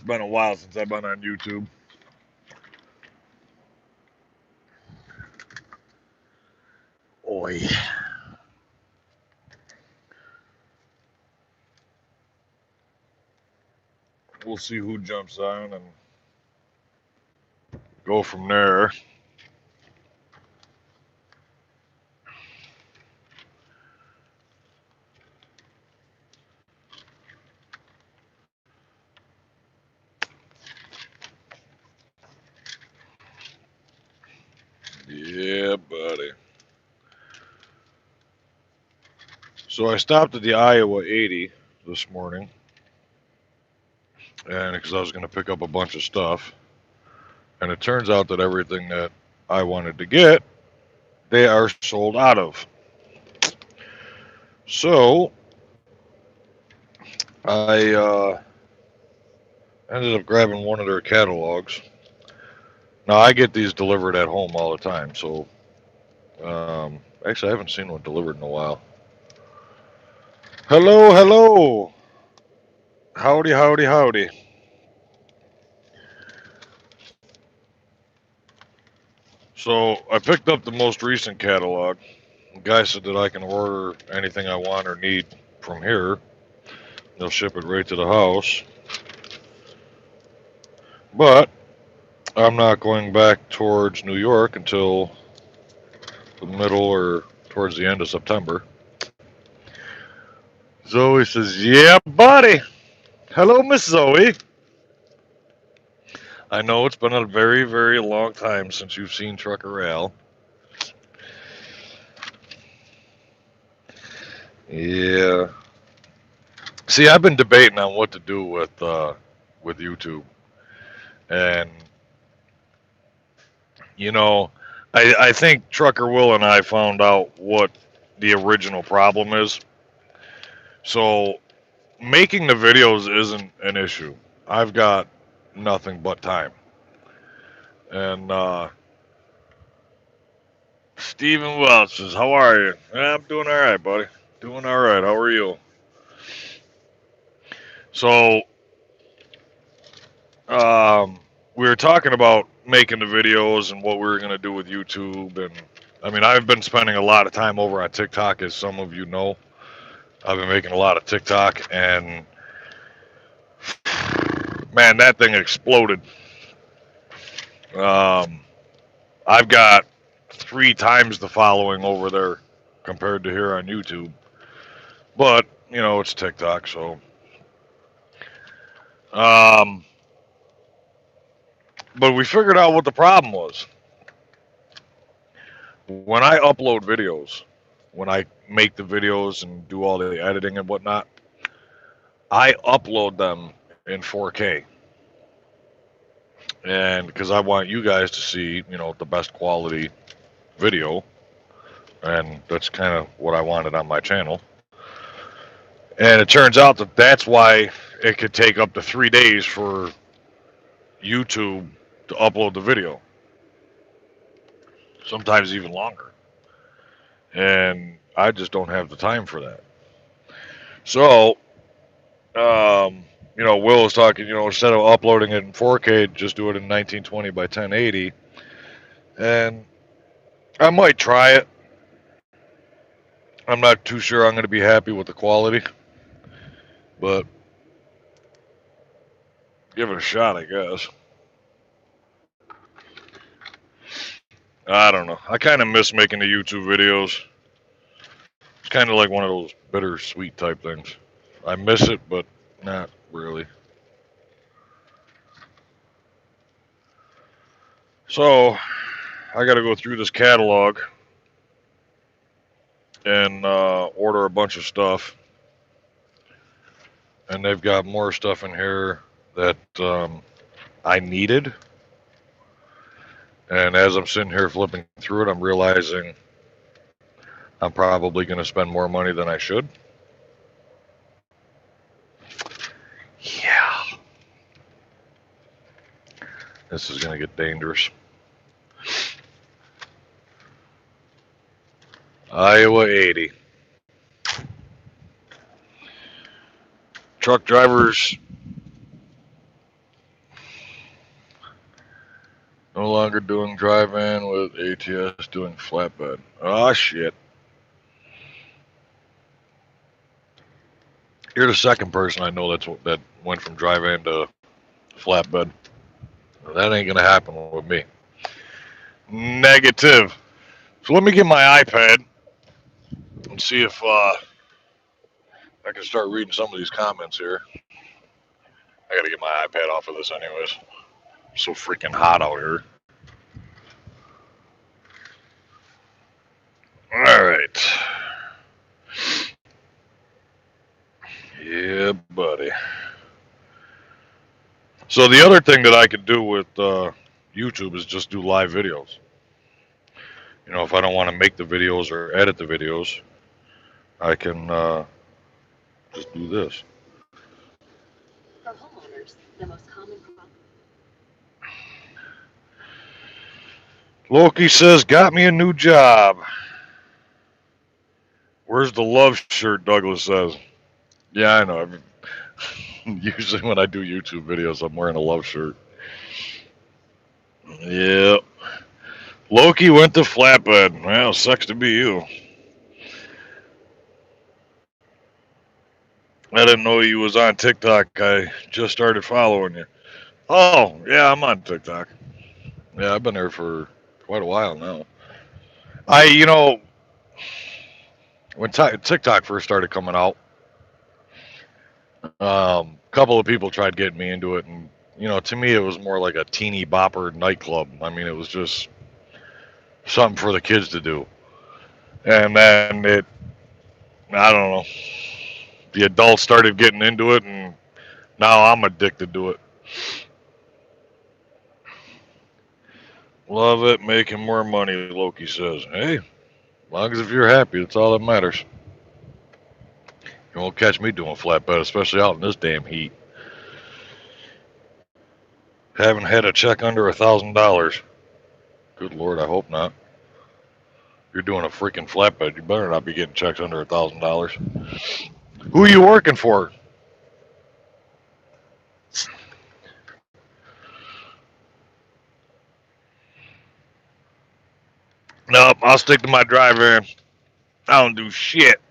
been a while since I've been on YouTube. Oi. We'll see who jumps on and go from there. Yeah, buddy. So I stopped at the Iowa 80 this morning, and because I was going to pick up a bunch of stuff, and it turns out that everything that I wanted to get, they are sold out of. So I ended up grabbing one of their catalogs. Now I get these delivered at home all the time, so actually I haven't seen one delivered in a while. Hello, hello. Howdy, howdy, howdy. So I picked up the most recent catalog. The guy said that I can order anything I want or need from here. They'll ship it right to the house. But I'm not going back towards New York until the middle or towards the end of September. Zoe says, "Yeah, buddy. Hello, Miss Zoe. I know it's been a very, very long time since you've seen Trucker Al. Yeah. See, I've been debating on what to do with YouTube, and you know, I think Trucker Will and I found out what the original problem is. So making the videos isn't an issue. I've got nothing but time. And Stephen Welch says, "How are you?" I'm doing all right, buddy. Doing all right. How are you? So we were talking about making the videos and what we were going to do with YouTube. And I mean, I've been spending a lot of time over on TikTok, as some of you know. I've been making a lot of TikTok, and man, that thing exploded. Um, I've got 3 times the following over there compared to here on YouTube. But, you know, it's TikTok, so. Um, but we figured out what the problem was. When I upload videos, when I make the videos and do all the editing and whatnot, I upload them in 4K. And because I want you guys to see, you know, the best quality video. And that's kind of what I wanted on my channel. And it turns out that that's why it could take up to 3 days for YouTube to upload the video. Sometimes even longer. And I just don't have the time for that. So, you know, Will was talking, you know, instead of uploading it in 4K, just do it in 1920 by 1080. And I might try it. I'm not too sure I'm going to be happy with the quality, but give it a shot, I guess. I don't know. I kind of miss making the YouTube videos. It's kind of like one of those bittersweet type things. I miss it, but not really. So, I got to go through this catalog and order a bunch of stuff. And they've got more stuff in here that I needed. And as I'm sitting here flipping through it, I'm realizing I'm probably going to spend more money than I should. Yeah. This is going to get dangerous. Iowa 80. Truck drivers No longer doing drive-in with ATS doing flatbed. Oh shit. You're the second person I know that went from drive-in to flatbed. That ain't gonna happen with me. Negative. So let me get my iPad and see if I can start reading some of these comments here. I gotta get my iPad off of this anyways. It's so freaking hot out here. Alright. Yeah, buddy. So the other thing that I could do with YouTube is just do live videos. You know, if I don't want to make the videos or edit the videos, I can just do this. For homeowners, the most common problem. Loki says, got me a new job. Where's the love shirt, Douglas says. Yeah, I know. Usually when I do YouTube videos, I'm wearing a love shirt. Yep. Loki went to flatbed. Well, sucks to be you. I didn't know you was on TikTok. I just started following you. Oh, yeah, I'm on TikTok. Yeah, I've been there for quite a while now. You know, when TikTok first started coming out, a couple of people tried getting me into it, and you know, to me, it was more like a teeny bopper nightclub. I mean, it was just something for the kids to do, and then I don't know, the adults started getting into it, and now I'm addicted to it. Love it, making more money, Loki says. Hey, as long as if you're happy, that's all that matters. You won't catch me doing flatbed, especially out in this damn heat. Haven't had a check under $1,000. Good Lord, I hope not. You're doing a freaking flatbed. You better not be getting checks under $1,000. Who are you working for? Nope, I'll stick to my driver. I don't do shit.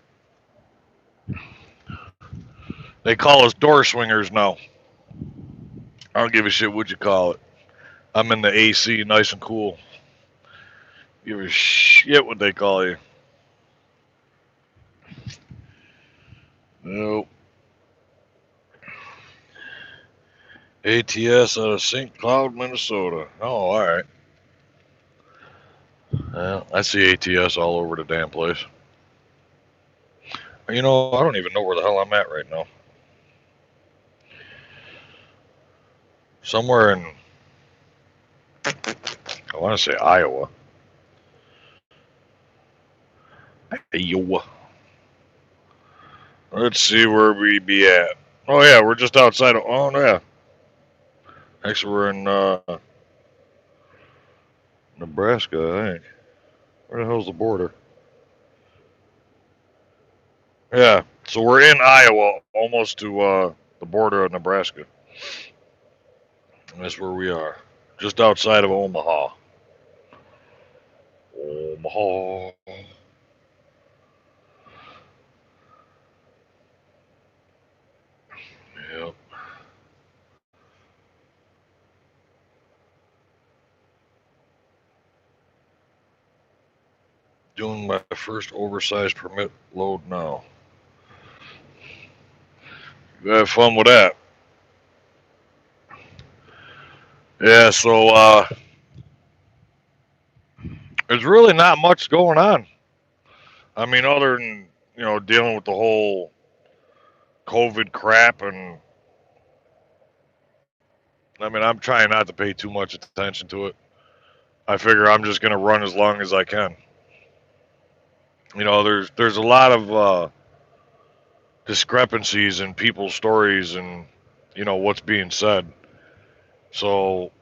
They call us door swingers now. I don't give a shit what you call it. I'm in the AC, nice and cool. Give a shit what they call you. Nope. ATS out of St. Cloud, Minnesota. Oh, all right. Yeah, I see ATS all over the damn place. You know, I don't even know where the hell I'm at right now. Somewhere in, I want to say Iowa. Iowa. Let's see where we be at. Oh yeah, we're just outside of. Oh yeah. Actually, we're in Nebraska, I think. Where the hell's the border? Yeah, so we're in Iowa, almost to the border of Nebraska. And that's where we are, just outside of Omaha. Omaha. Yep. Doing my first oversized permit load now. You have fun with that. Yeah, so there's really not much going on. I mean, other than, you know, dealing with the whole COVID crap, and I mean, I'm trying not to pay too much attention to it. I figure I'm just gonna run as long as I can. You know, there's a lot of discrepancies in people's stories and, you know, what's being said. So,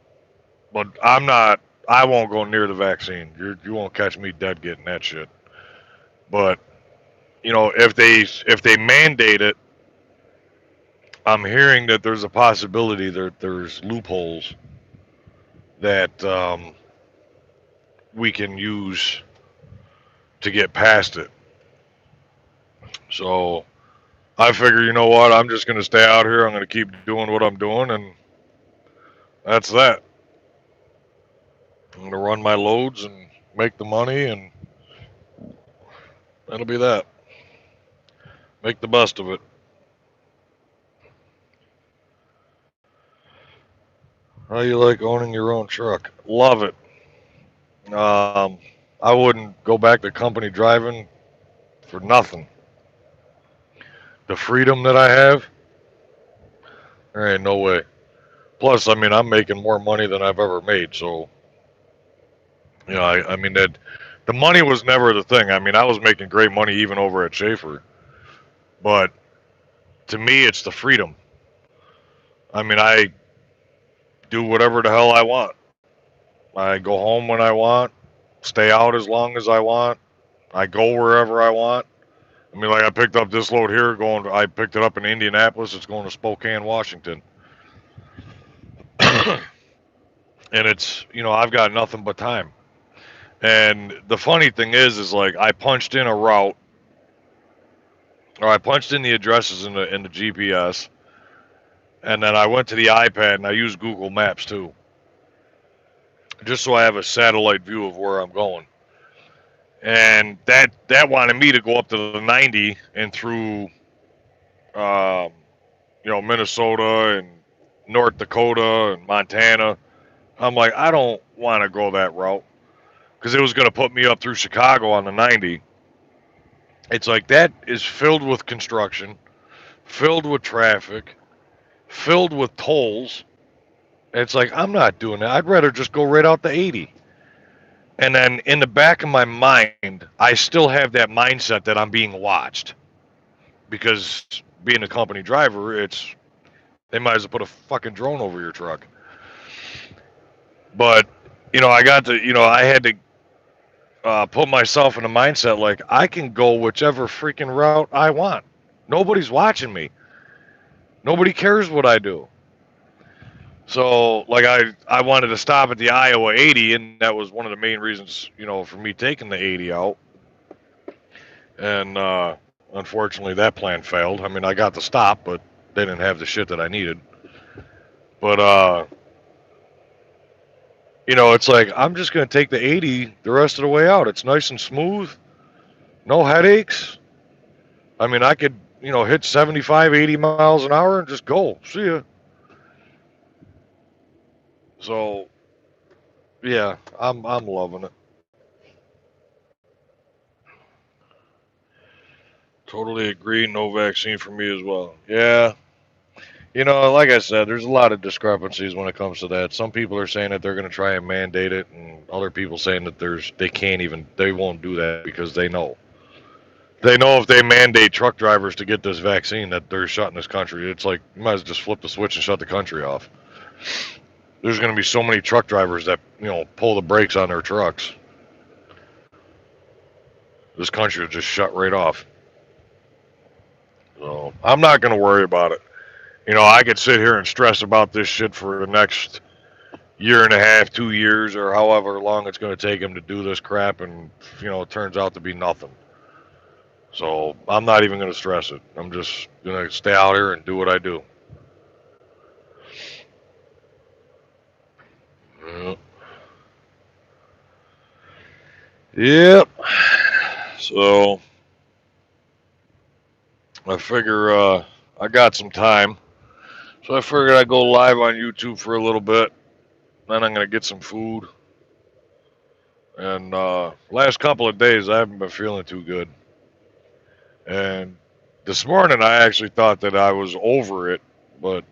but I'm not. I won't go near the vaccine. You won't catch me dead getting that shit. But you know, if they mandate it, I'm hearing that there's a possibility that there's loopholes that we can use to get past it. So I figure, you know what? I'm just going to stay out here. I'm going to keep doing what I'm doing, and that's that. I'm going to run my loads and make the money, and that'll be that. Make the best of it. How you like owning your own truck? Love it. Um, I wouldn't go back to company driving for nothing. The freedom that I have, there ain't no way. Plus, I mean, I'm making more money than I've ever made, so I mean that the money was never the thing. I mean, I was making great money even over at Schaefer, but to me, it's the freedom. I mean, I do whatever the hell I want. I go home when I want, stay out as long as I want. I go wherever I want. I mean, like I picked up this load here. I picked it up in Indianapolis. It's going to Spokane, Washington, and I've got nothing but time. And the funny thing is like I punched in a route, or I punched in the addresses in the GPS, and then I went to the iPad and I used Google Maps too, just so I have a satellite view of where I'm going. And that wanted me to go up to the 90 and through, um, Minnesota and North Dakota and Montana. I'm like, I don't want to go that route because it was going to put me up through Chicago on the 90. It's like that is filled with construction, filled with traffic, filled with tolls. It's like I'm not doing that. I'd rather just go right out the 80. And then in the back of my mind, I still have that mindset that I'm being watched because being a company driver, they might as well put a fucking drone over your truck. But I had to put myself in a mindset like I can go whichever freaking route I want. Nobody's watching me. Nobody cares what I do. So like I wanted to stop at the Iowa 80, and that was one of the main reasons for me taking the 80 out. And unfortunately, that plan failed. I mean, I got the stop, but they didn't have the shit that I needed. But it's like I'm just gonna take the 80 the rest of the way out. It's nice and smooth, no headaches. I mean, I could hit 75, 80 miles an hour and just go. See ya. So yeah, I'm loving it. Totally agree. No vaccine for me as well. Yeah, like I said, there's a lot of discrepancies when it comes to that. Some people are saying that they're going to try and mandate it, and other people saying that they won't do that because they know if they mandate truck drivers to get this vaccine that they're shutting this country. It's like you might as well just flip the switch and shut the country off. There's going to be so many truck drivers that pull the brakes on their trucks. This country will just shut right off. So I'm not going to worry about it. I could sit here and stress about this shit for the next year and a half, 2 years, or however long it's going to take him to do this crap, and it turns out to be nothing. So I'm not even going to stress it. I'm just going to stay out here and do what I do. Yep. Yep. So I figure I got some time, so I figured I'd go live on YouTube for a little bit. Then I'm going to get some food. And last couple of days I haven't been feeling too good. And this morning I actually thought that I was over it, but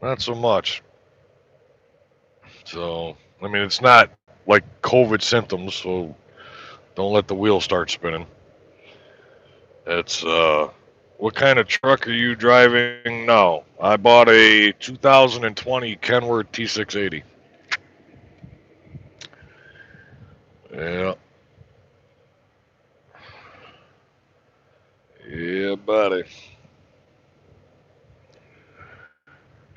not so much. So, I mean, it's not like COVID symptoms, so don't let the wheel start spinning. It's, what kind of truck are you driving now? I bought a 2020 Kenworth T680. Yeah. Yeah, buddy.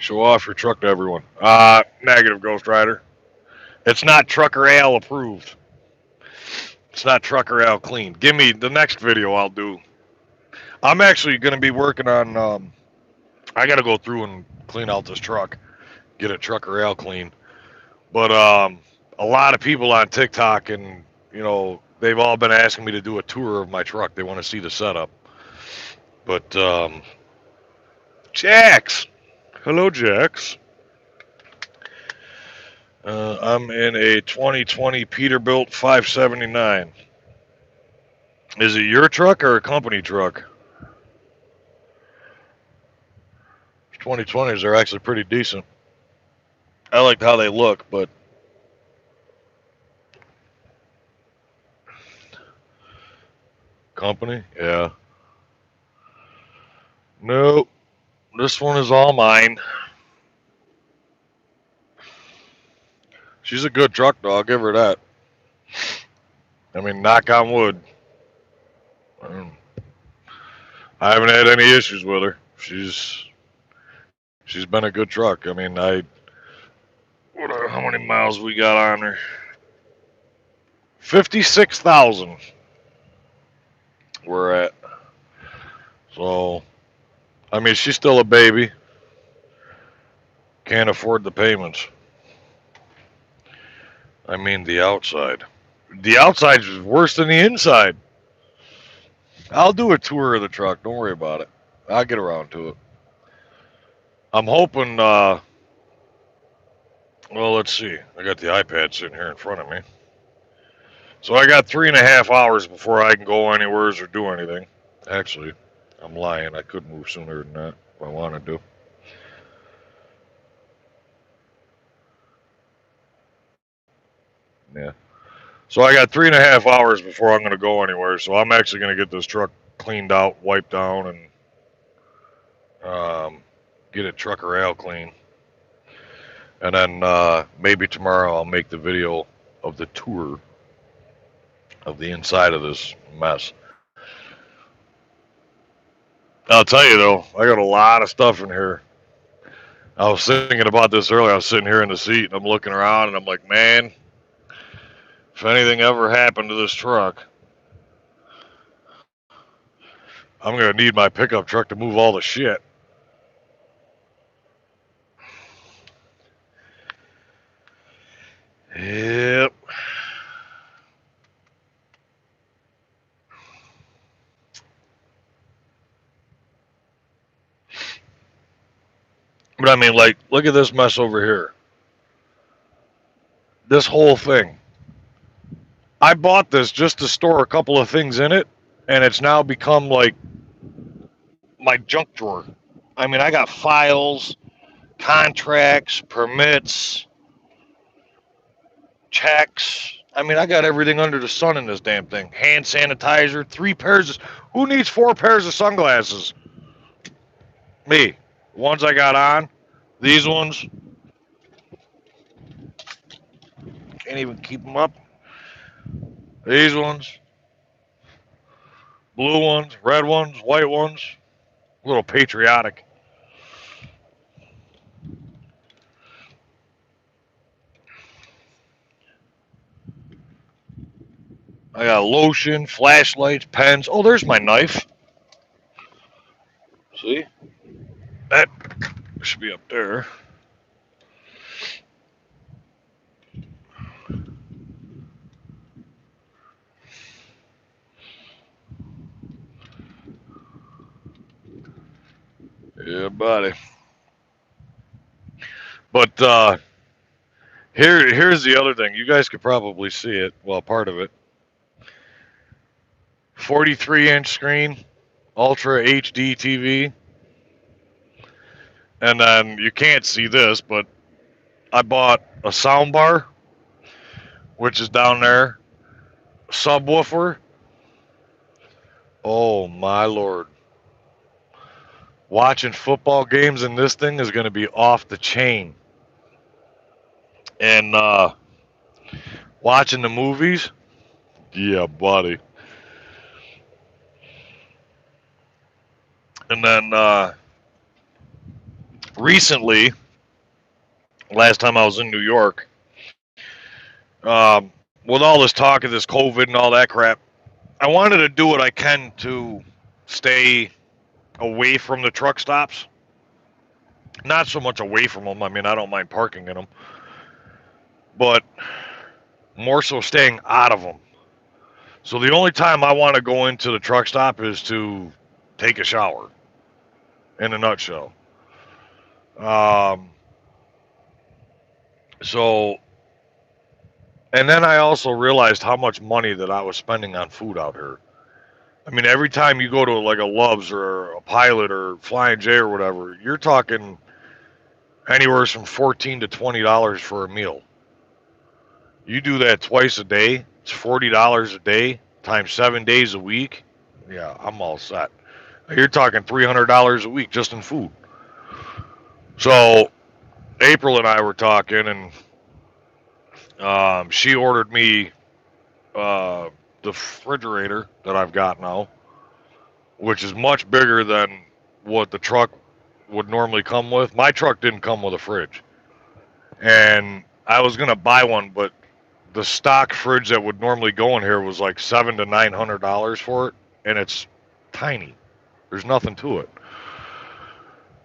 Show off your truck to everyone. Negative, Ghost Rider. It's not Trucker Al approved. It's not Trucker Al clean. Give me the next video I'll do. I'm actually going to be working on, I got to go through and clean out this truck. Get it Trucker Al clean. But a lot of people on TikTok and, they've all been asking me to do a tour of my truck. They want to see the setup. But, Jax. Hello, Jax. I'm in a 2020 Peterbilt 579. Is it your truck or a company truck? 2020s are actually pretty decent. I like how they look, but company? Yeah. Nope. This one is all mine. She's a good truck, though. I'll give her that. I mean, knock on wood. I haven't had any issues with her. She's been a good truck. I mean, how many miles we got on her? 56,000 we're at. So, I mean, she's still a baby. Can't afford the payments. I mean, the outside. The outside is worse than the inside. I'll do a tour of the truck. Don't worry about it. I'll get around to it. I'm hoping, well, let's see. I got the iPad sitting here in front of me. So I got 3.5 hours before I can go anywhere or do anything. Actually, I'm lying. I could move sooner than that if I wanted to. Yeah. So I got 3.5 hours before I'm going to go anywhere. So I'm actually going to get this truck cleaned out, wiped down, and get it Trucker Al clean. And then maybe tomorrow I'll make the video of the tour of the inside of this mess. I'll tell you though, I got a lot of stuff in here. I was thinking about this earlier. I was sitting here in the seat and I'm looking around and I'm like, man, if anything ever happened to this truck, I'm going to need my pickup truck to move all the shit. Yep. But I mean, like, look at this mess over here. This whole thing. I bought this just to store a couple of things in it, and it's now become like my junk drawer. I mean, I got files, contracts, permits, checks. I mean, I got everything under the sun in this damn thing. Hand sanitizer, 3 pairs of... Who needs 4 pairs of sunglasses? Me. The ones I got on, these ones, can't even keep them up. These ones, blue ones, red ones, white ones, a little patriotic. I got lotion, flashlights, pens. Oh, there's my knife. See? That should be up there. Yeah, buddy. But here's the other thing. You guys could probably see it. Well, part of it. 43-inch screen, Ultra HD TV. And then you can't see this, but I bought a sound bar, which is down there. Subwoofer. Oh, my Lord. Watching football games in this thing is going to be off the chain. And watching the movies, yeah, buddy. And then recently, last time I was in New York, with all this talk of this COVID and all that crap, I wanted to do what I can to stay away from the truck stops. Not so much away from them. I mean, I don't mind parking in them, but more so staying out of them. So the only time I want to go into the truck stop is to take a shower, in a nutshell. Um, so, and then I also realized how much money that I was spending on food out here. I mean, every time you go to like a Love's or a Pilot or Flying J or whatever, you're talking anywhere from $14 to $20 for a meal. You do that twice a day, it's $40 a day times 7 days a week. Yeah, I'm all set. You're talking $300 a week just in food. So April and I were talking, and she ordered me the refrigerator that I've got now, which is much bigger than what the truck would normally come with. My truck didn't come with a fridge, and I was gonna buy one, but the stock fridge that would normally go in here was like $700 to $900 for it, and it's tiny. There's nothing to it.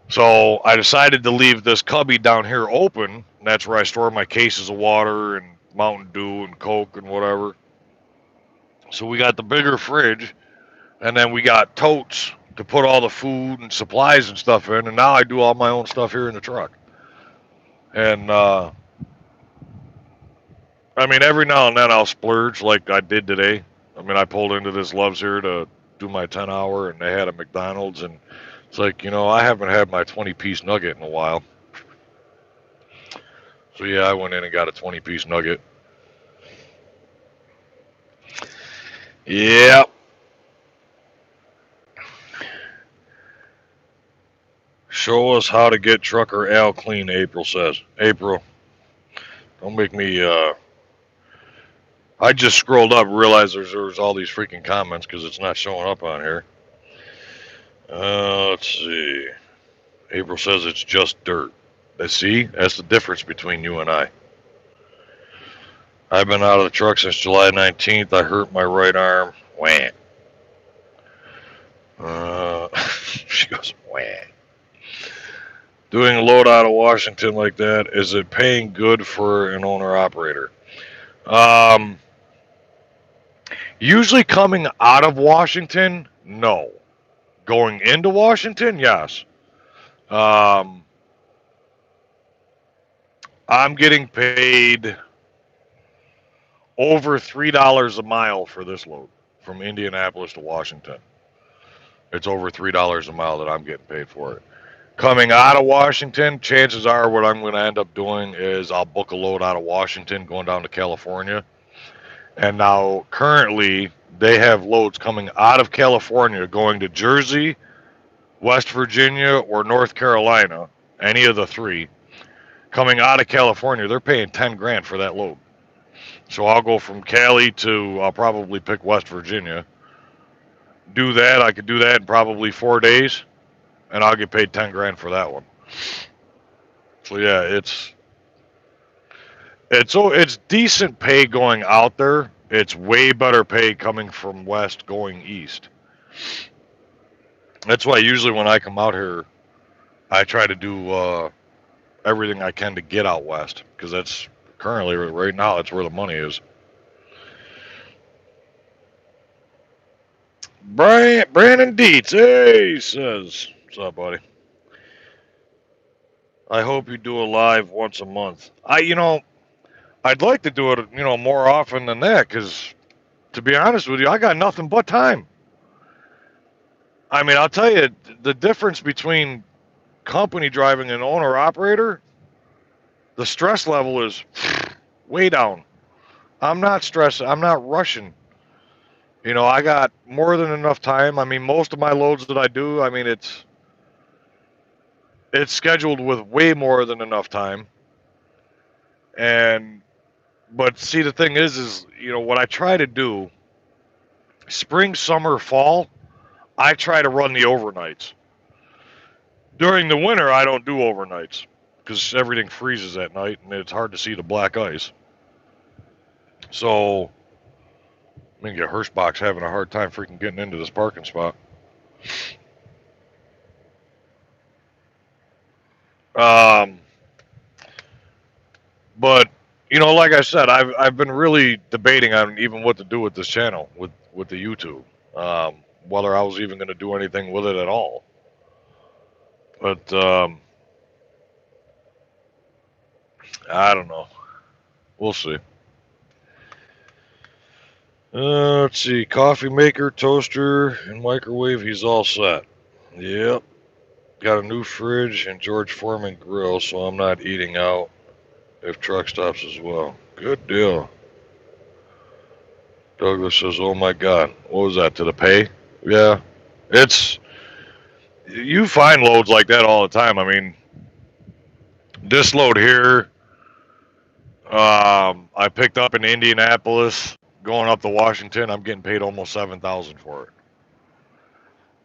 So I decided to leave this cubby down here open. And that's where I store my cases of water and Mountain Dew and Coke and whatever. So we got the bigger fridge, and then we got totes to put all the food and supplies and stuff in. And now I do all my own stuff here in the truck. And I mean, every now and then I'll splurge like I did today. I mean, I pulled into this Love's here to do my 10-hour, and they had a McDonald's, and it's like, I haven't had my 20-piece nugget in a while. So yeah, I went in and got a 20-piece nugget. Yeah. Show us how to get Trucker Al clean, April says. April, don't make me, I just scrolled up and realized there's all these freaking comments because it's not showing up on here. Let's see. April says it's just dirt. See, that's the difference between you and I. I've been out of the truck since July 19th. I hurt my right arm. Wham. She goes, wham. Doing a load out of Washington like that, is it paying good for an owner-operator? Usually coming out of Washington, no. Going into Washington, yes. I'm getting paid over $3 a mile for this load from Indianapolis to Washington. It's over $3 a mile that I'm getting paid for it. Coming out of Washington, chances are what I'm going to end up doing is I'll book a load out of Washington going down to California. And now currently they have loads coming out of California going to Jersey, West Virginia, or North Carolina, any of the three. Coming out of California, they're paying 10 grand for that load. So I'll go from Cali to, I'll probably pick West Virginia. Do that, I could do that in probably 4 days, and I'll get paid 10 grand for that one. So yeah, it's decent pay going out there. It's way better pay coming from west going east. That's why usually when I come out here, I try to do everything I can to get out west, because that's currently, right now, that's where the money is. Brandon Dietz, hey, he says, what's up, buddy? I hope you do a live once a month. I'd like to do it, more often than that, because to be honest with you, I got nothing but time. I mean, I'll tell you, the difference between company driving and owner operator, the stress level is way down. I'm not stressed. I'm not rushing. I got more than enough time. I mean, most of my loads that I do, I mean, it's scheduled with way more than enough time. But see, the thing is, what I try to do, spring, summer, fall, I try to run the overnights. During the winter, I don't do overnights because everything freezes at night and it's hard to see the black ice. So, I mean, get Hirschbach's having a hard time freaking getting into this parking spot. But you know, like I said, I've been really debating on even what to do with this channel with the YouTube, whether I was even going to do anything with it at all. But I don't know. We'll see. Let's see. Coffee maker, toaster, and microwave. He's all set. Yep. Got a new fridge and George Foreman grill, so I'm not eating out if truck stops as well. Good deal. Douglas says, "Oh my God, what was that to the pay?" Yeah, it's you find loads like that all the time. I mean, this load here, I picked up in Indianapolis, going up to Washington. I'm getting paid almost 7,000 for it.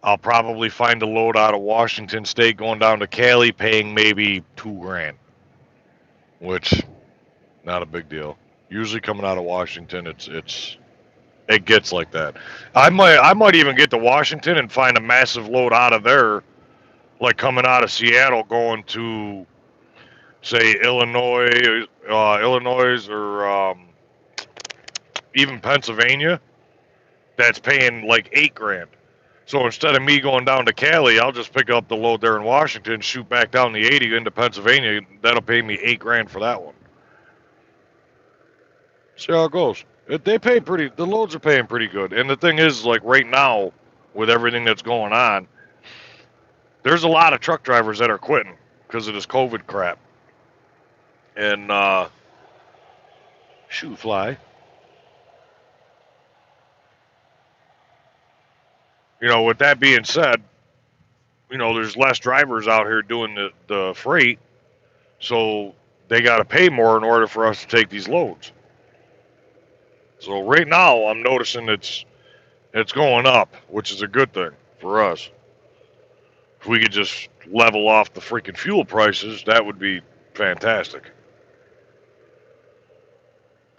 I'll probably find a load out of Washington State going down to Cali, paying maybe $2,000, which not a big deal. Usually coming out of Washington, it gets like that. I might even get to Washington and find a massive load out of there, like coming out of Seattle going to say Illinois, or even Pennsylvania. That's paying like $8,000. So instead of me going down to Cali, I'll just pick up the load there in Washington, shoot back down the 80 into Pennsylvania. That'll pay me $8,000 for that one. See how it goes. They pay pretty. The loads are paying pretty good. And the thing is, like right now, with everything that's going on, there's a lot of truck drivers that are quitting because of this COVID crap. And shoot, fly. You know, with that being said, you know, there's less drivers out here doing the freight, so they got to pay more in order for us to take these loads. So right now, I'm noticing it's going up, which is a good thing for us. If we could just level off the freaking fuel prices, that would be fantastic.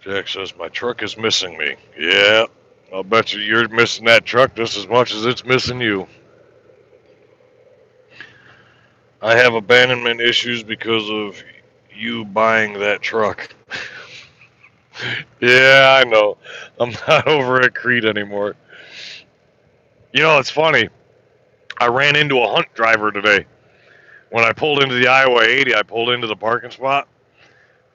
Jack says my truck is missing me. Yeah, I'll bet you're missing that truck just as much as it's missing you. I have abandonment issues because of you buying that truck. Yeah, I know. I'm not over at Crete anymore. You know, it's funny. I ran into a Hunt driver today. When I pulled into the Iowa 80, I pulled into the parking spot,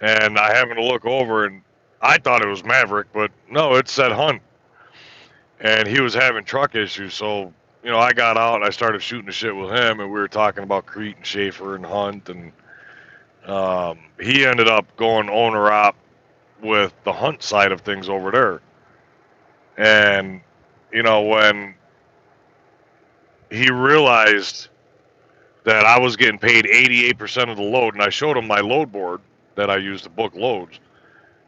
and I happened to look over, and I thought it was Maverick, but no, it said Hunt. And he was having truck issues, so, you know, I got out and I started shooting the shit with him, and we were talking about Crete and Schaefer and Hunt, and he ended up going owner-op with the Hunt side of things over there. And, you know, when he realized that I was getting paid 88% of the load, and I showed him my load board that I use to book loads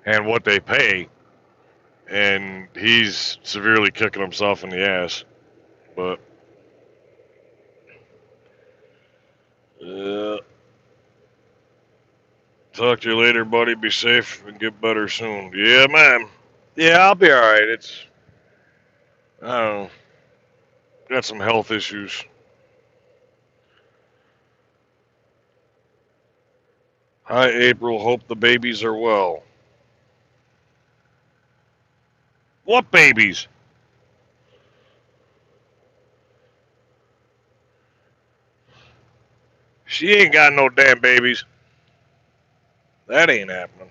and what they pay, and he's severely kicking himself in the ass. But talk to you later, buddy. Be safe and get better soon. Yeah, man. Yeah, I'll be all right. I don't know, got some health issues. Hi, April. Hope the babies are well. What babies? She ain't got no damn babies. That ain't happening.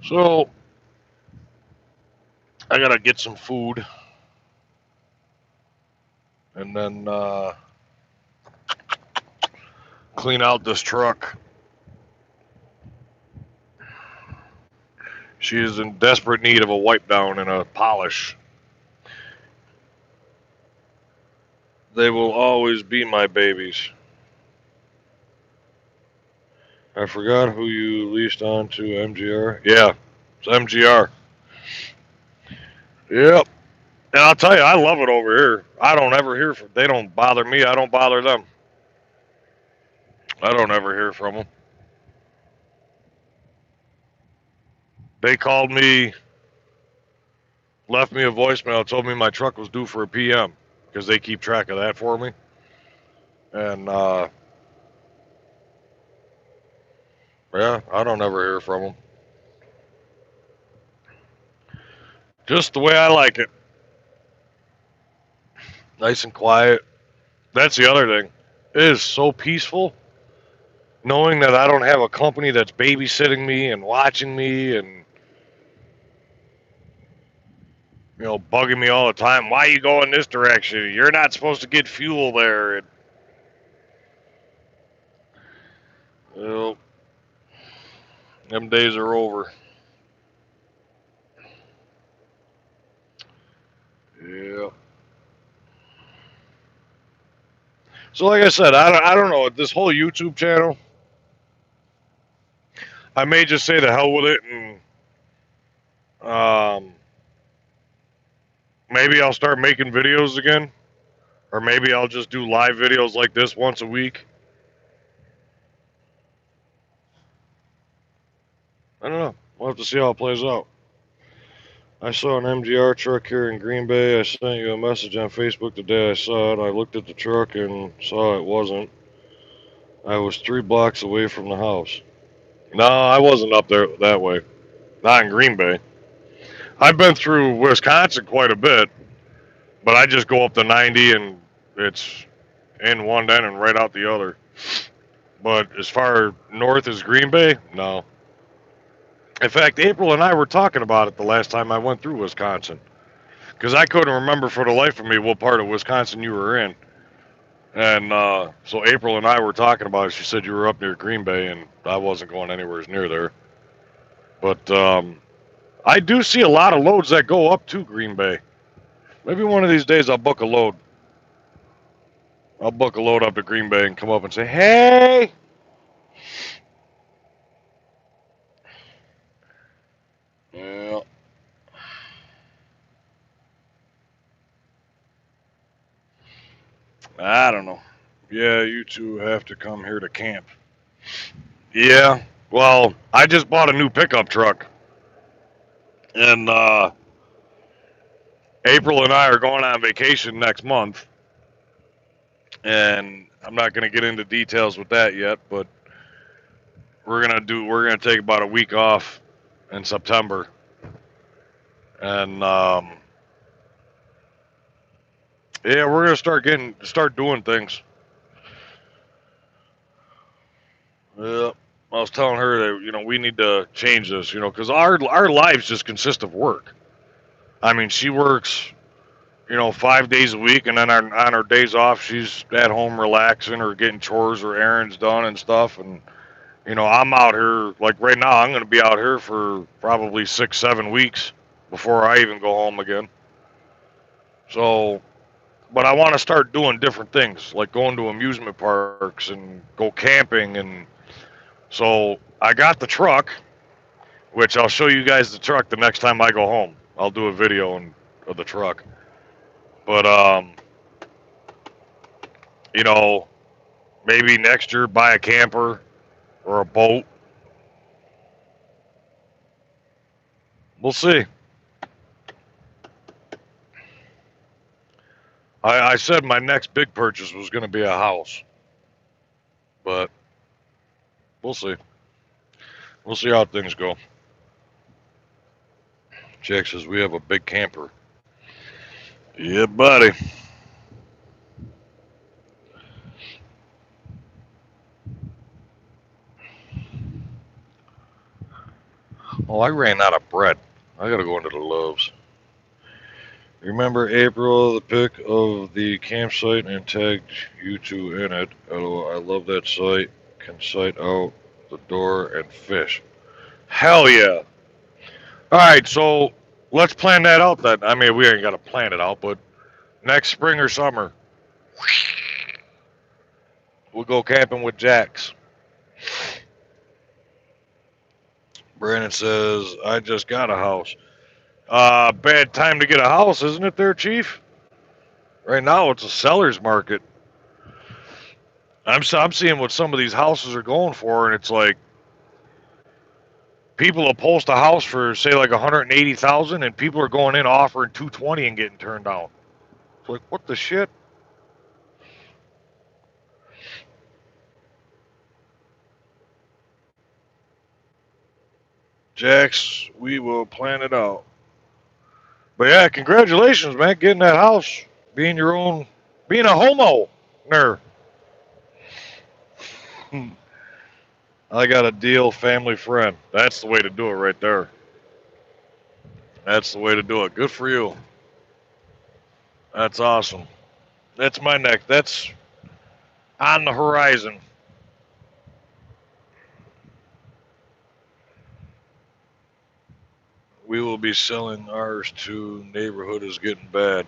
So, I gotta get some food and then clean out this truck. She is in desperate need of a wipe down and a polish. They will always be my babies. I forgot who you leased on to, MGR. Yeah, it's MGR. Yep. And I'll tell you, I love it over here. I don't ever hear from. They don't bother me. I don't bother them. I don't ever hear from them. They called me, left me a voicemail, told me my truck was due for a PM because they keep track of that for me. And yeah, I don't ever hear from them. Just the way I like it. Nice and quiet. That's the other thing. It is so peaceful knowing that I don't have a company that's babysitting me and watching me and bugging me all the time. Why you go in this direction? You're not supposed to get fuel there. And, well, them days are over. Yeah. So like I said, I don't know this whole YouTube channel. I may just say the hell with it and maybe I'll start making videos again, or maybe I'll just do live videos like this once a week. I don't know. We'll have to see how it plays out. I saw an MGR truck here in Green Bay. I sent you a message on Facebook the day I saw it. I looked at the truck and saw it wasn't. I was 3 blocks away from the house. No, I wasn't up there that way. Not in Green Bay. I've been through Wisconsin quite a bit, but I just go up the 90 and it's in one end and right out the other. But as far north as Green Bay, no. In fact, April and I were talking about it the last time I went through Wisconsin because I couldn't remember for the life of me what part of Wisconsin you were in. And so April and I were talking about it. She said you were up near Green Bay, and I wasn't going anywhere near there. But I do see a lot of loads that go up to Green Bay. Maybe one of these days I'll book a load. I'll book a load up to Green Bay and come up and say, hey. Yeah. I don't know. Yeah, you two have to come here to camp. Yeah. Well, I just bought a new pickup truck. And April and I are going on vacation next month. And I'm not going to get into details with that yet, but we're gonna take about a week off in September. And yeah, we're gonna start doing things. Yeah. I was telling her that we need to change this, because our lives just consist of work. I mean, she works 5 days a week, and then on her days off, she's at home relaxing or getting chores or errands done and stuff. And I'm out here like right now. I'm going to be out here for probably 6, 7 weeks before I even go home again. So, but I want to start doing different things, like going to amusement parks and go camping. And so I got the truck, which I'll show you guys the truck the next time I go home. I'll do a video of the truck. But you know, maybe next year buy a camper or a boat. We'll see. I said my next big purchase was going to be a house, but we'll see. We'll see how things go. Jack says we have a big camper. Yeah, buddy. Oh, I ran out of bread. I got to go into the Loves. Remember April, the pic of the campsite and tagged you two in it. Oh, I love that site. Can sight out the door and fish. Hell yeah. All right, so let's plan that out then. I mean, we ain't got to plan it out, but next spring or summer, we'll go camping with Jax. Brandon says, I just got a house. Bad time to get a house, isn't it there, Chief? Right now, it's a seller's market. I'm seeing what some of these houses are going for, and it's like people will post a house for say like 180,000, and people are going in offering 220 and getting turned down. It's like, what the shit? Jax, we will plan it out. But yeah, congratulations, man, getting that house, being your own, being a homo. Ner. I got a deal, family friend. That's the way to do it right there. That's the way to do it. Good for you. That's awesome. That's my next. That's on the horizon. We will be selling ours to neighborhood is getting bad.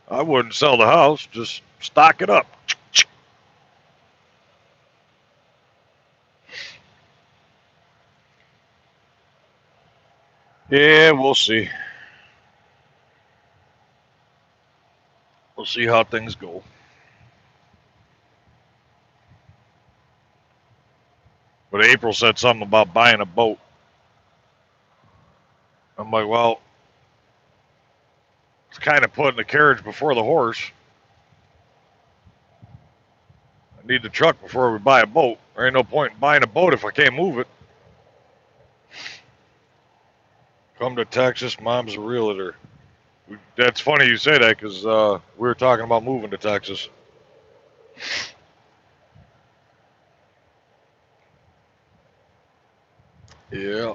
I wouldn't sell the house, just stock it up. Yeah, we'll see. We'll see how things go. But April said something about buying a boat. I'm like, well, it's kind of putting the carriage before the horse. I need the truck before we buy a boat. There ain't no point in buying a boat if I can't move it. Come to Texas, mom's a realtor. That's funny you say that because we were talking about moving to Texas. Yeah.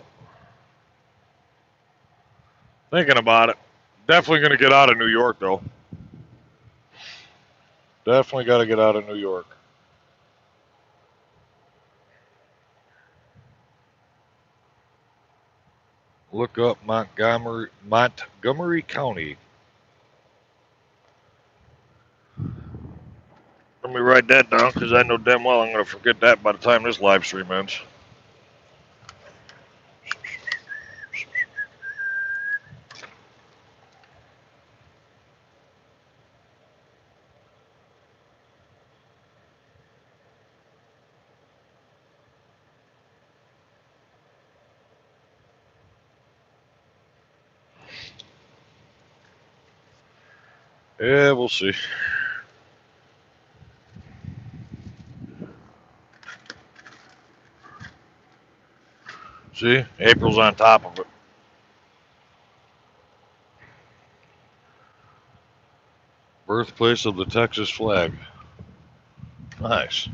Thinking about it. Definitely going to get out of New York, though. Definitely got to get out of New York. Look up Montgomery County. Let me write that down because I know damn well I'm going to forget that by the time this live stream ends. Yeah, we'll see. See, April's on top of it. Birthplace of the Texas flag. Nice.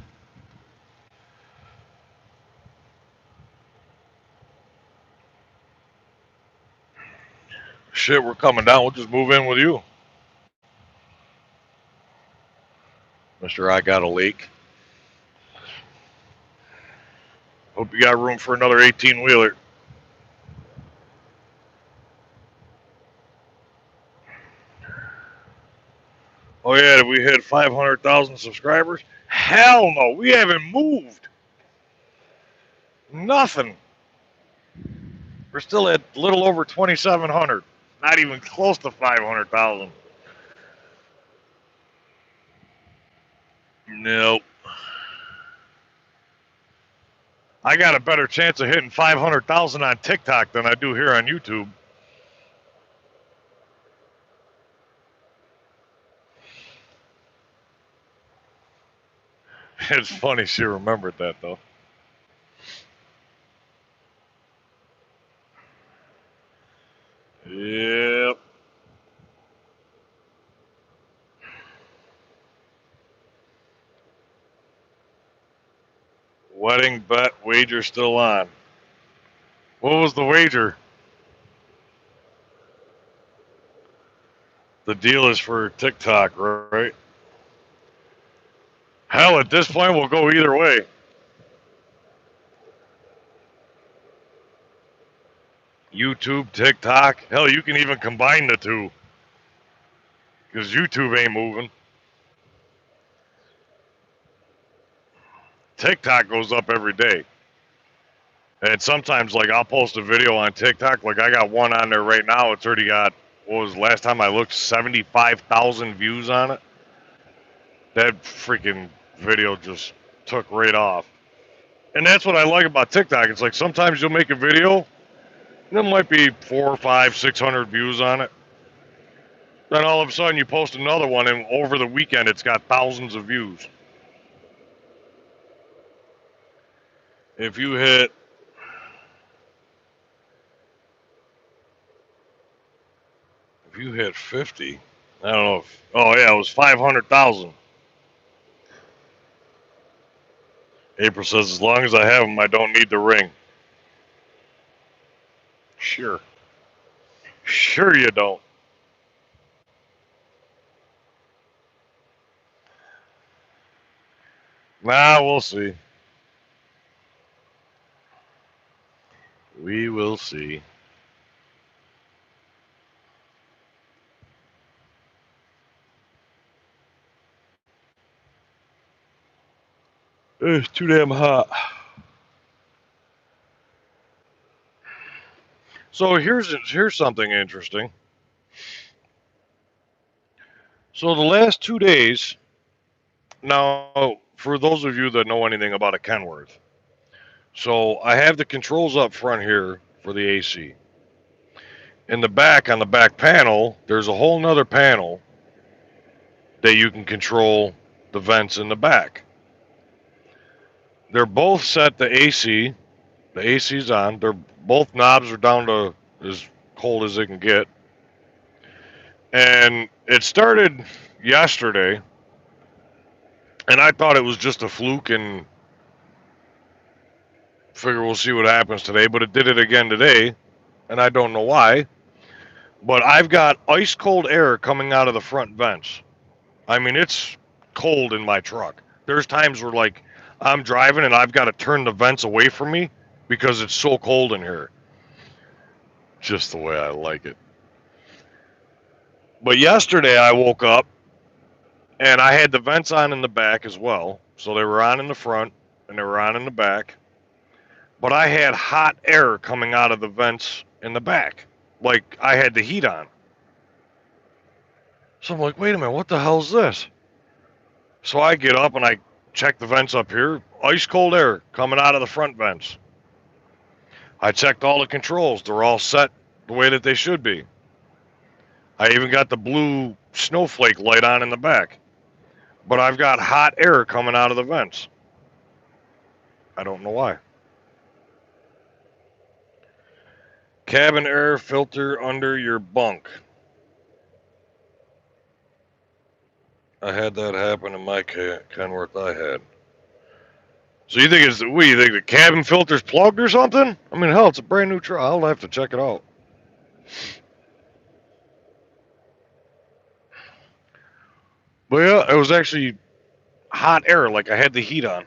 Shit, we're coming down. We'll just move in with you. Mister, I got a lake. Hope you got room for another 18-wheeler. Oh yeah, did we hit 500,000 subscribers? Hell no, we haven't moved. Nothing. We're still at a little over 2,700. Not even close to 500,000. Nope. I got a better chance of hitting 500,000 on TikTok than I do here on YouTube. It's funny she remembered that though. Yep. Wedding bet wager still on. What was the wager? The deal is for TikTok, right? Hell, at this point, we'll go either way. YouTube, TikTok. Hell, you can even combine the two. Because YouTube ain't moving. TikTok goes up every day. And sometimes, like, I'll post a video on TikTok. Like, I got one on there right now. It's already got, what was the last time I looked, 75,000 views on it. That freaking video just took right off. And that's what I like about TikTok. It's like sometimes you'll make a video, and there might be 4, 5, 600 views on it. Then all of a sudden you post another one, and over the weekend it's got thousands of views. If you hit If you hit 50, I don't know if, oh yeah, it was 500,000. April says, as long as I have them, I don't need the ring. Sure. Sure you don't. Nah, we'll see. We will see. It's too damn hot. So here's something interesting. So the last 2 days, now for those of you that know anything about a Kenworth, so I have the controls up front here for the AC. In the back, on the back panel, there's a whole nother panel that you can control the vents in the back. They're both set to AC. The AC's on. They're both knobs are down to as cold as they can get. And it started yesterday, and I thought it was just a fluke and figure we'll see what happens today, but it did it again today, and I don't know why. But I've got ice cold air coming out of the front vents. I mean, it's cold in my truck. There's times where, like, I'm driving and I've got to turn the vents away from me because it's so cold in here. Just the way I like it. But yesterday I woke up and I had the vents on in the back as well. So they were on in the front and they were on in the back. But I had hot air coming out of the vents in the back. Like I had the heat on. So I'm like, wait a minute, what the hell's this? So I get up and I check the vents up here. Ice cold air coming out of the front vents. I checked all the controls. They're all set the way that they should be. I even got the blue snowflake light on in the back. But I've got hot air coming out of the vents. I don't know why. Cabin air filter under your bunk. I had that happen in my Kenworth I had. So you think you think the cabin filter's plugged or something? I mean, hell, it's a brand new truck. I'll have to check it out. But yeah, it was actually hot air, like I had the heat on.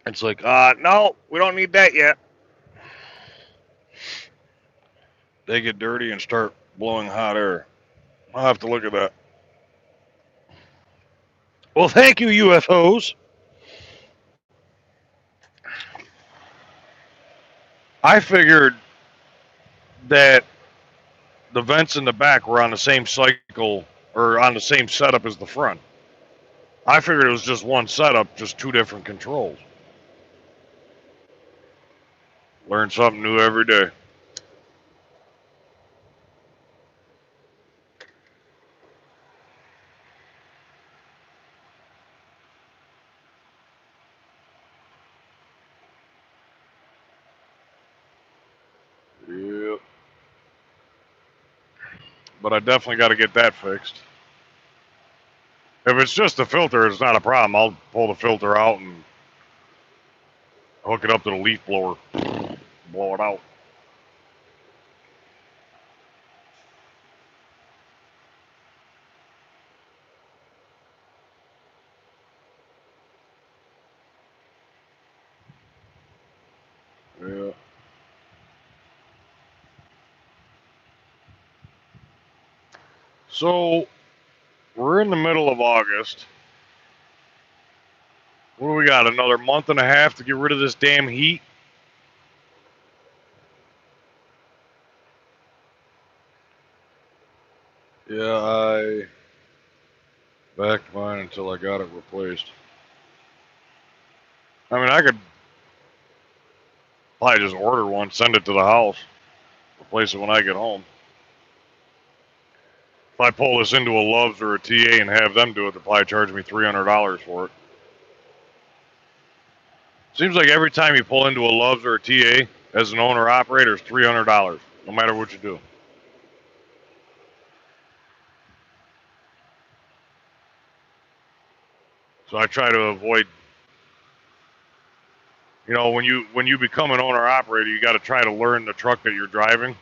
It's like, no, we don't need that yet. They get dirty and start blowing hot air. I'll have to look at that. Well, thank you, UFOs. I figured that the vents in the back were on the same cycle or on the same setup as the front. I figured it was just one setup, just two different controls. Learn something new every day. Yep. But I definitely got to get that fixed. If it's just the filter, it's not a problem. I'll pull the filter out and hook it up to the leaf blower, blow it out. Yeah. So we're in the middle of August. What do we got? Another month and a half to get rid of this damn heat? Yeah, I backed mine until I got it replaced. I mean, I could probably just order one, send it to the house, replace it when I get home. If I pull this into a Love's or a TA and have them do it, they'll probably charge me $300 for it. Seems like every time you pull into a Love's or a TA as an owner operator, it's $300, no matter what you do. So I try to avoid, when you become an owner operator, you got to try to learn the truck that you're driving,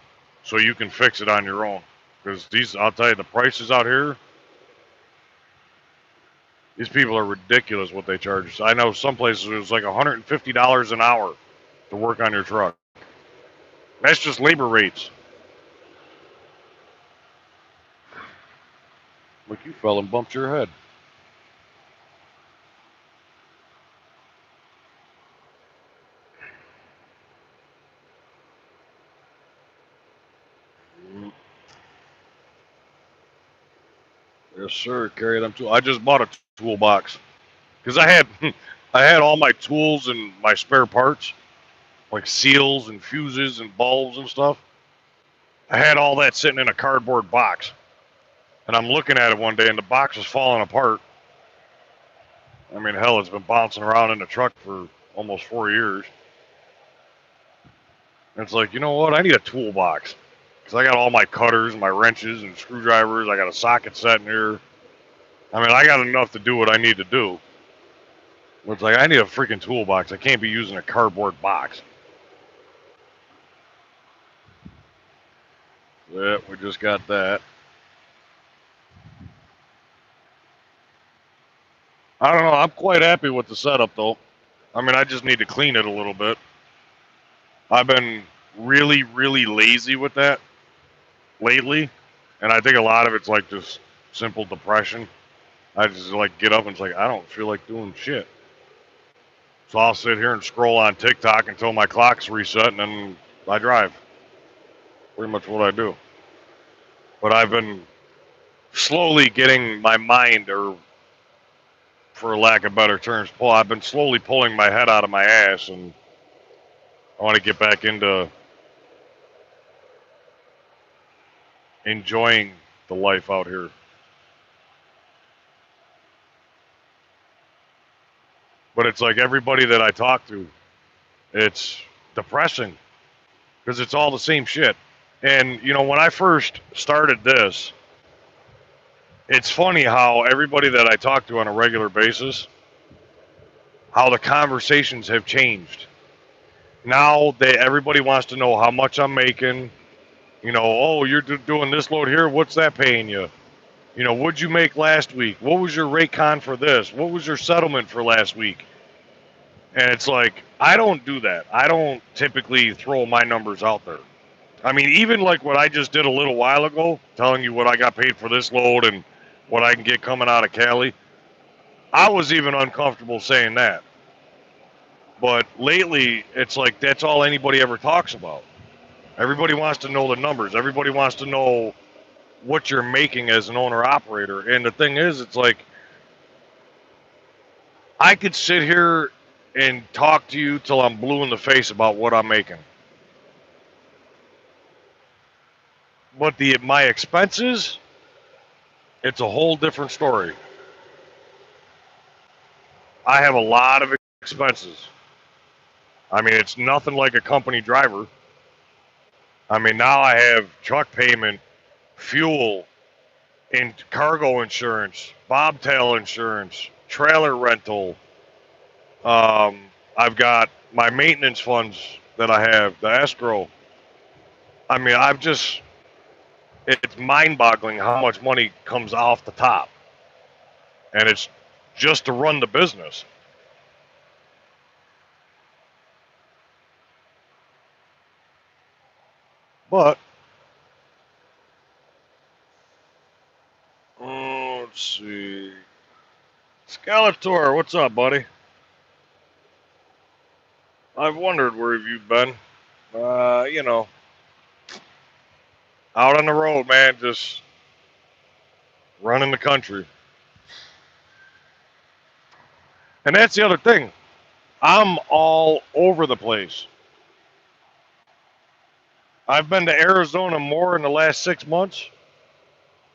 so you can fix it on your own. Because I'll tell you, the prices out here, these people are ridiculous what they charge. I know some places it's like $150 an hour to work on your truck. That's just labor rates. Look, you fell and bumped your head. Yes, sir. Carry them too. I just bought a toolbox because I had I had all my tools and my spare parts, like seals and fuses and bulbs and stuff. I had all that sitting in a cardboard box, and I'm looking at it one day, and the box is falling apart. I mean, hell, it's been bouncing around in the truck for almost 4 years. And it's like, you know what? I need a toolbox because I got all my cutters, my wrenches, and screwdrivers. I got a socket set in here. I mean, I got enough to do what I need to do. It's like, I need a freaking toolbox. I can't be using a cardboard box. Yeah, we just got that. I don't know. I'm quite happy with the setup, though. I mean, I just need to clean it a little bit. I've been really, really lazy with that lately, and I think a lot of it's like just simple depression. I just like get up and it's like, I don't feel like doing shit. So I'll sit here and scroll on TikTok until my clock's reset, and then I drive. Pretty much what I do. But I've been slowly getting my mind, or for lack of better terms, I've been slowly pulling my head out of my ass, and I want to get back into enjoying the life out here. But it's like everybody that I talk to, it's depressing because it's all the same shit. And, when I first started this, it's funny how everybody that I talk to on a regular basis, how the conversations have changed. Now everybody wants to know how much I'm making. Oh, you're doing this load here. What's that paying you? What'd you make last week? What was your rate con for this? What was your settlement for last week? And it's like, I don't do that. I don't typically throw my numbers out there. I mean, even like what I just did a little while ago, telling you what I got paid for this load and what I can get coming out of Cali, I was even uncomfortable saying that. But lately, it's like that's all anybody ever talks about. Everybody wants to know the numbers. Everybody wants to know what you're making as an owner operator. And the thing is, it's like I could sit here and talk to you till I'm blue in the face about what I'm making. But my expenses, it's a whole different story. I have a lot of expenses. I mean, it's nothing like a company driver. I mean, now I have truck payment, fuel, and cargo insurance, bobtail insurance, trailer rental. I've got my maintenance funds that I have, the escrow. I mean, it's mind boggling how much money comes off the top. And it's just to run the business. But, let's see. Skeletor, what's up, buddy? I've wondered where you've been. You know, out on the road, man, just running the country. And that's the other thing. I'm all over the place. I've been to Arizona more in the last 6 months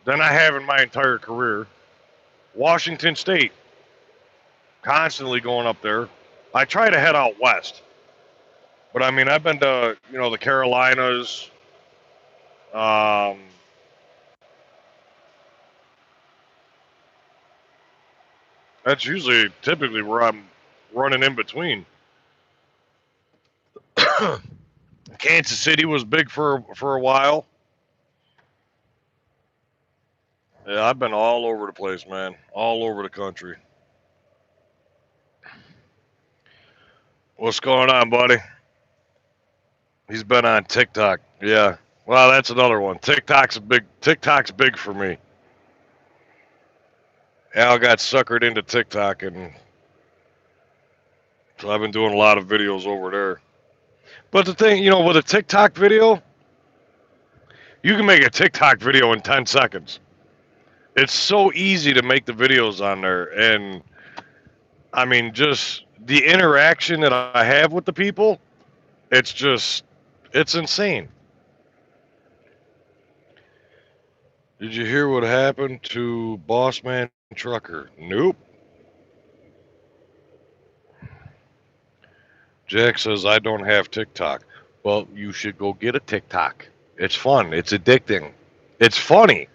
than I have in my entire career. Washington State, constantly going up there. I try to head out west, but I mean, I've been to, the Carolinas. Um, that's usually typically where I'm running in between. Kansas City was big for a while. Yeah, I've been all over the place, man. All over the country. What's going on, buddy? He's been on TikTok. Yeah. Well, that's another one. TikTok's big for me. Al got suckered into TikTok, and so I've been doing a lot of videos over there. But the thing, with a TikTok video, you can make a TikTok video in 10 seconds. It's so easy to make the videos on there. And I mean, just the interaction that I have with the people, it's insane. Did you hear what happened to Boss Man Trucker? Nope. Jack says, I don't have TikTok. Well, you should go get a TikTok. It's fun. It's addicting. It's funny.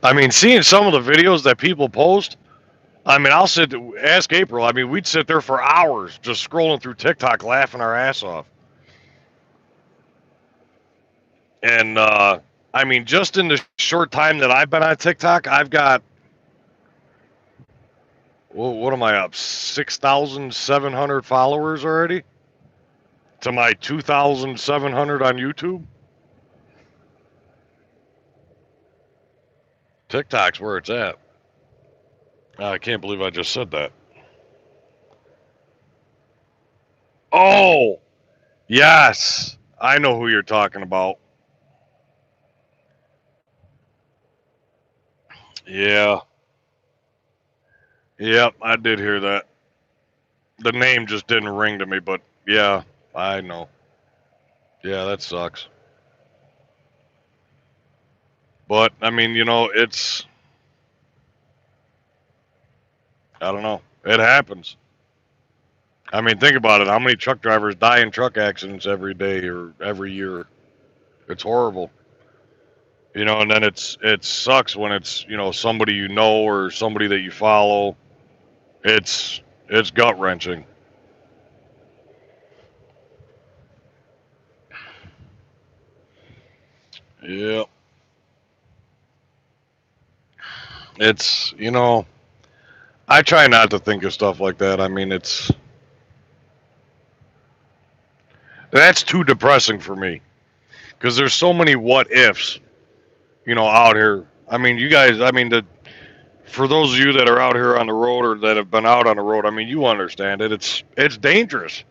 I mean, seeing some of the videos that people post, I mean, ask April. I mean, we'd sit there for hours just scrolling through TikTok laughing our ass off. And, I mean, just in the short time that I've been on TikTok, I've got, well, what am I up? 6,700 followers already? To my 2,700 on YouTube? TikTok's where it's at. I can't believe I just said that. Oh, yes. I know who you're talking about. Yeah. Yep, I did hear that. The name just didn't ring to me, but yeah, I know. Yeah, that sucks. But I mean, I don't know. It happens. I mean, think about it. How many truck drivers die in truck accidents every day or every year? It's horrible. And then it sucks when it's, somebody you know or somebody that you follow. It's gut wrenching. Yeah. It's, I try not to think of stuff like that. I mean, that's too depressing for me because there's so many what ifs, out here. I mean, you guys, I mean, for those of you that are out here on the road or that have been out on the road, I mean, you understand it. It's dangerous.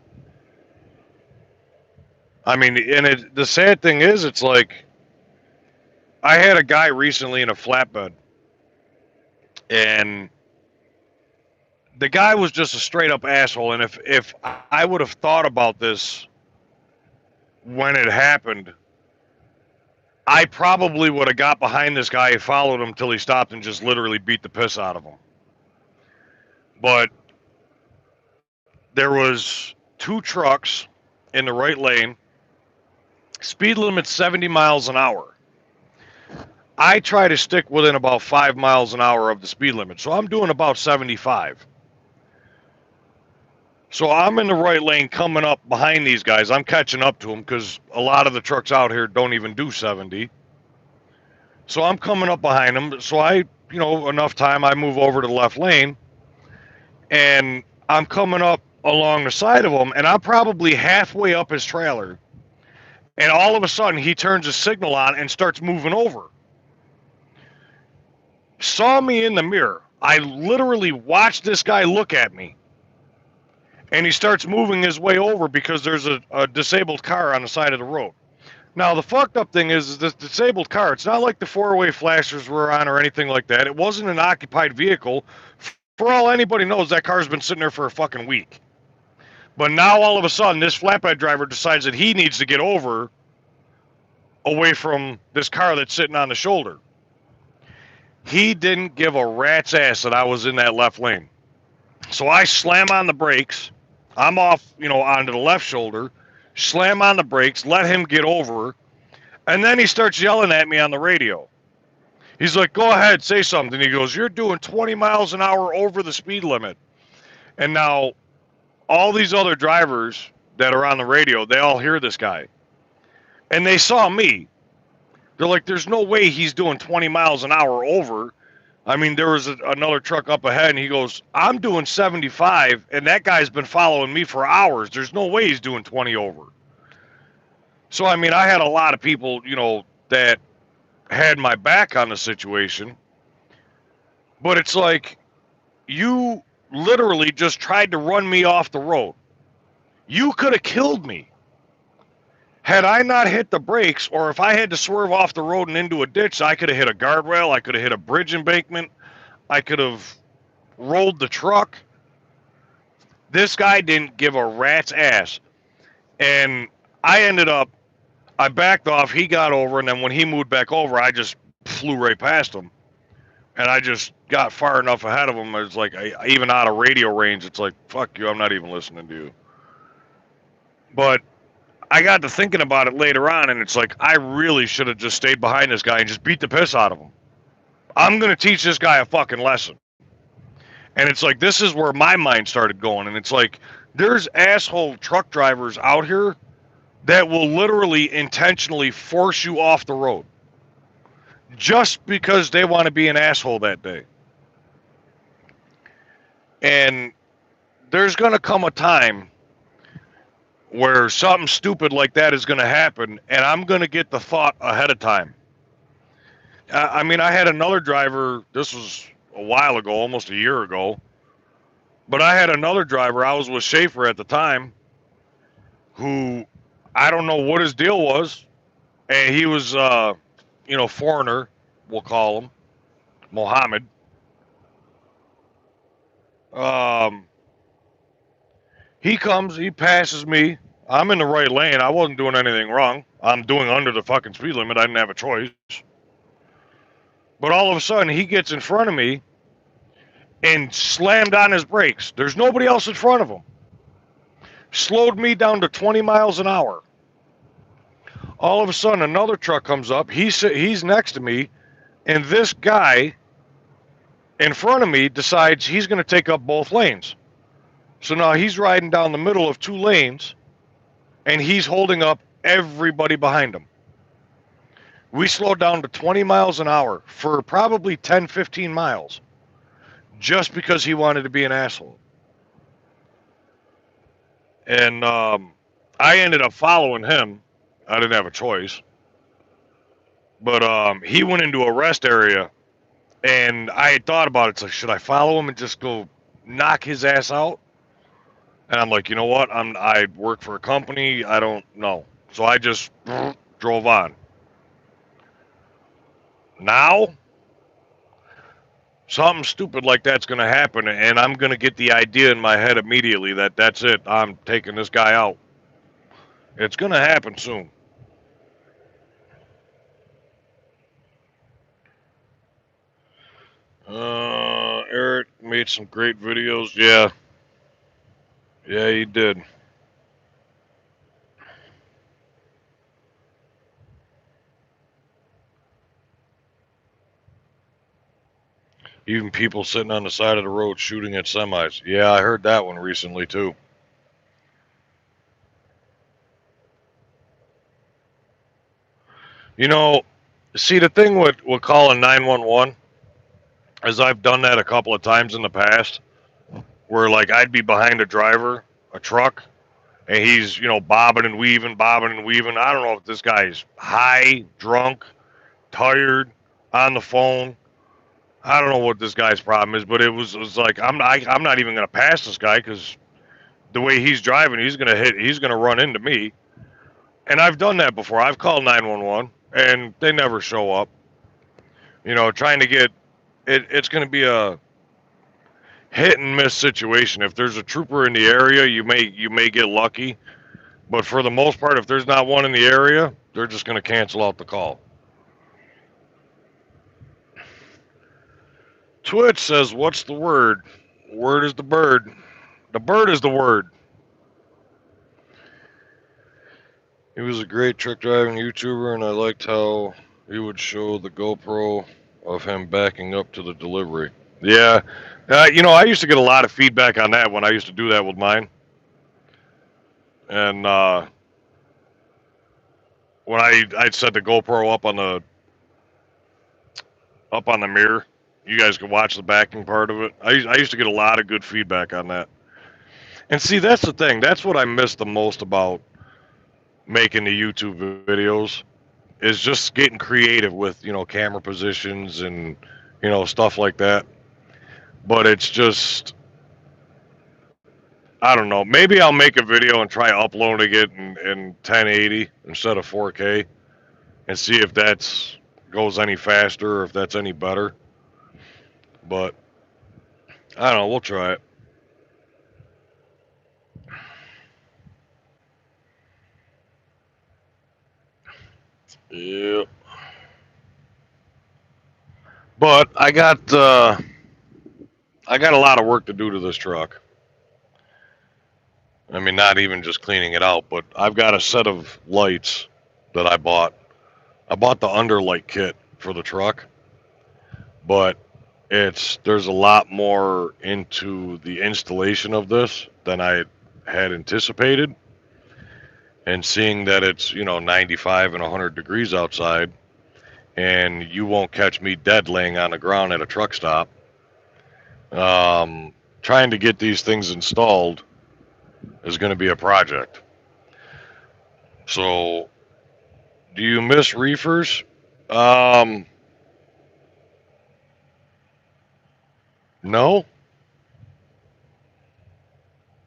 I mean, and the sad thing is, it's like I had a guy recently in a flatbed, and the guy was just a straight up asshole. And if I would have thought about this when it happened, I probably would have got behind this guy and followed him till he stopped and just literally beat the piss out of him. But there was two trucks in the right lane. Speed limit 70 miles an hour. I try to stick within about 5 miles an hour of the speed limit. So I'm doing about 75. So I'm in the right lane coming up behind these guys. I'm catching up to them because a lot of the trucks out here don't even do 70. So I'm coming up behind them. So enough time, I move over to the left lane. And I'm coming up along the side of him. And I'm probably halfway up his trailer. And all of a sudden, he turns his signal on and starts moving over. Saw me in the mirror. I literally watched this guy look at me. and he starts moving his way over because there's a disabled car on the side of the road. Now, the fucked up thing is this disabled car, it's not like the four-way flashers were on or anything like that. It wasn't an occupied vehicle. For all anybody knows, that car's been sitting there for a fucking week. But now, all of a sudden, this flatbed driver decides that he needs to get over away from this car that's sitting on the shoulder. He didn't give a rat's ass that I was in that left lane. So I slam on the brakes. I'm off, onto the left shoulder. Slam on the brakes, let him get over. And then he starts yelling at me on the radio. He's like, go ahead, say something. He goes, you're doing 20 miles an hour over the speed limit. And now all these other drivers that are on the radio, they all hear this guy. And they saw me. They're like, there's no way he's doing 20 miles an hour over. I mean, there was another truck up ahead, and he goes, I'm doing 75, and that guy's been following me for hours. There's no way he's doing 20 over. So, I mean, I had a lot of people, that had my back on the situation. But it's like, you literally just tried to run me off the road. You could have killed me. Had I not hit the brakes, or if I had to swerve off the road and into a ditch, I could have hit a guardrail, I could have hit a bridge embankment, I could have rolled the truck. This guy didn't give a rat's ass. And I backed off, he got over, and then when he moved back over, I just flew right past him. And I just got far enough ahead of him, it's like, even out of radio range, it's like, fuck you, I'm not even listening to you. But I got to thinking about it later on, and it's like, I really should have just stayed behind this guy and just beat the piss out of him. I'm going to teach this guy a fucking lesson. And it's like, this is where my mind started going. And it's like, there's asshole truck drivers out here that will literally intentionally force you off the road just because they want to be an asshole that day. And there's going to come a time where something stupid like that is going to happen, and I'm going to get the thought ahead of time. I mean, I had another driver, this was a while ago, almost a year ago, but I had another driver, I was with Schaefer at the time, who, I don't know what his deal was, and he was, foreigner, we'll call him, Mohammed. He comes, he passes me. I'm in the right lane. I wasn't doing anything wrong. I'm doing under the fucking speed limit. I didn't have a choice. But all of a sudden, he gets in front of me and slammed on his brakes. There's nobody else in front of him. Slowed me down to 20 miles an hour. All of a sudden, another truck comes up. He's next to me, and this guy in front of me decides he's going to take up both lanes. So now he's riding down the middle of two lanes, and he's holding up everybody behind him. We slowed down to 20 miles an hour for probably 10, 15 miles just because he wanted to be an asshole. And I ended up following him. I didn't have a choice. But he went into a rest area, and I had thought about it. It's like, should I follow him and just go knock his ass out? And I'm like, you know what? I work for a company. I don't know. So I just drove on. Now, something stupid like that's going to happen, and I'm going to get the idea in my head immediately that that's it. I'm taking this guy out. It's going to happen soon. Eric made some great videos. Yeah. Yeah, he did. Even people sitting on the side of the road shooting at semis. Yeah, I heard that one recently too. See, the thing with calling 911 is I've done that a couple of times in the past where, like, I'd be behind a driver, a truck, and he's, bobbing and weaving. I don't know if this guy's high, drunk, tired, on the phone. I don't know what this guy's problem is, but it was like, I'm not even going to pass this guy because the way he's driving, he's gonna run into me. And I've done that before. I've called 911 and they never show up. You know, trying to get it's gonna be a hit and miss situation. If there's a trooper in the area, you may get lucky. But for the most part, if there's not one in the area, they're just gonna cancel out the call. Twitch says, what's the word? Word is the bird. The bird is the word. He was a great truck driving YouTuber, and I liked how he would show the GoPro of him backing up to the delivery. Yeah. You know, I used to get a lot of feedback on that when I used to do that with mine. And when I'd set the GoPro up on the mirror, you guys could watch the backing part of it. I used to get a lot of good feedback on that. And see, that's the thing. That's what I miss the most about making the YouTube videos, is just getting creative with, you know, camera positions and, you know, stuff like that. But it's just, I don't know. Maybe I'll make a video and try uploading it in 1080 instead of 4K and see if that's goes any faster or if that's any better. But I don't know. We'll try it. Yep. But I got a lot of work to do to this truck. I mean, not even just cleaning it out, but I've got a set of lights that I bought. I bought the underlight kit for the truck, but there's a lot more into the installation of this than I had anticipated. And seeing that it's, you know, 95 and 100 degrees outside, and you won't catch me dead laying on the ground at a truck stop, trying to get these things installed is going to be a project. So, do you miss reefers? No.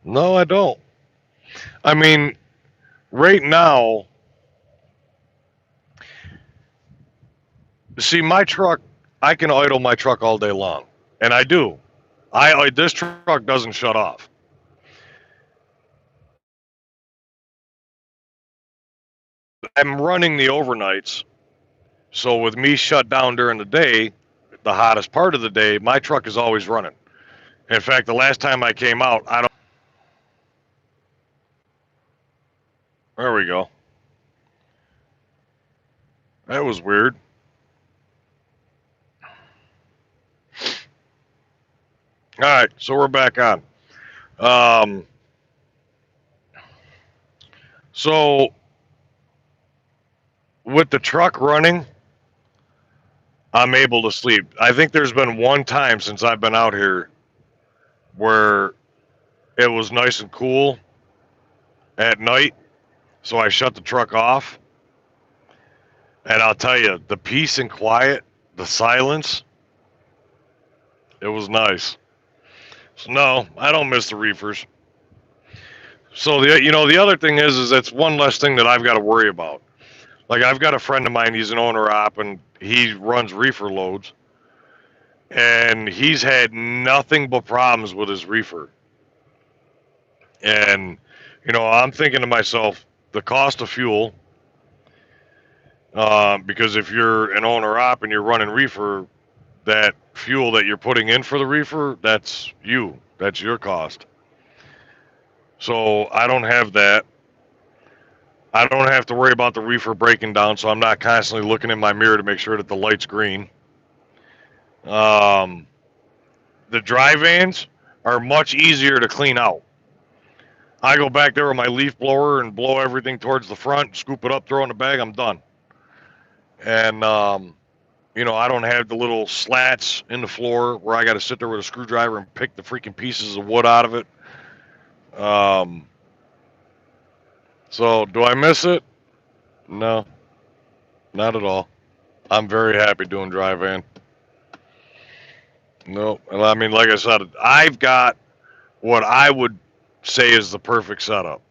No, I don't. I mean, right now, see, my truck, I can idle my truck all day long, and I do. This truck doesn't shut off. I'm running the overnights, so with me shut down during the day, the hottest part of the day, my truck is always running. In fact, the last time I came out, there we go. That was weird. All right, so we're back on. So with the truck running, I'm able to sleep. I think there's been one time since I've been out here where it was nice and cool at night, so I shut the truck off. And I'll tell you, the peace and quiet, the silence, it was nice. So no, I don't miss the reefers. So the other thing is that's one less thing that I've got to worry about. Like, I've got a friend of mine, he's an owner op, and he runs reefer loads, and he's had nothing but problems with his reefer. And I'm thinking to myself, the cost of fuel, because if you're an owner op and you're running reefer, that fuel that you're putting in for the reefer, that's your cost. So I don't have that. I don't have to worry about the reefer breaking down, so I'm not constantly looking in my mirror to make sure that the light's green. The dry vans are much easier to clean out. I go back there with my leaf blower and blow everything towards the front, scoop it up, throw it in the bag, I'm done. And, I don't have the little slats in the floor where I got to sit there with a screwdriver and pick the freaking pieces of wood out of it. So do I miss it? No, not at all. I'm very happy doing dry van. No, and I mean, like I said, I've got what I would say is the perfect setup.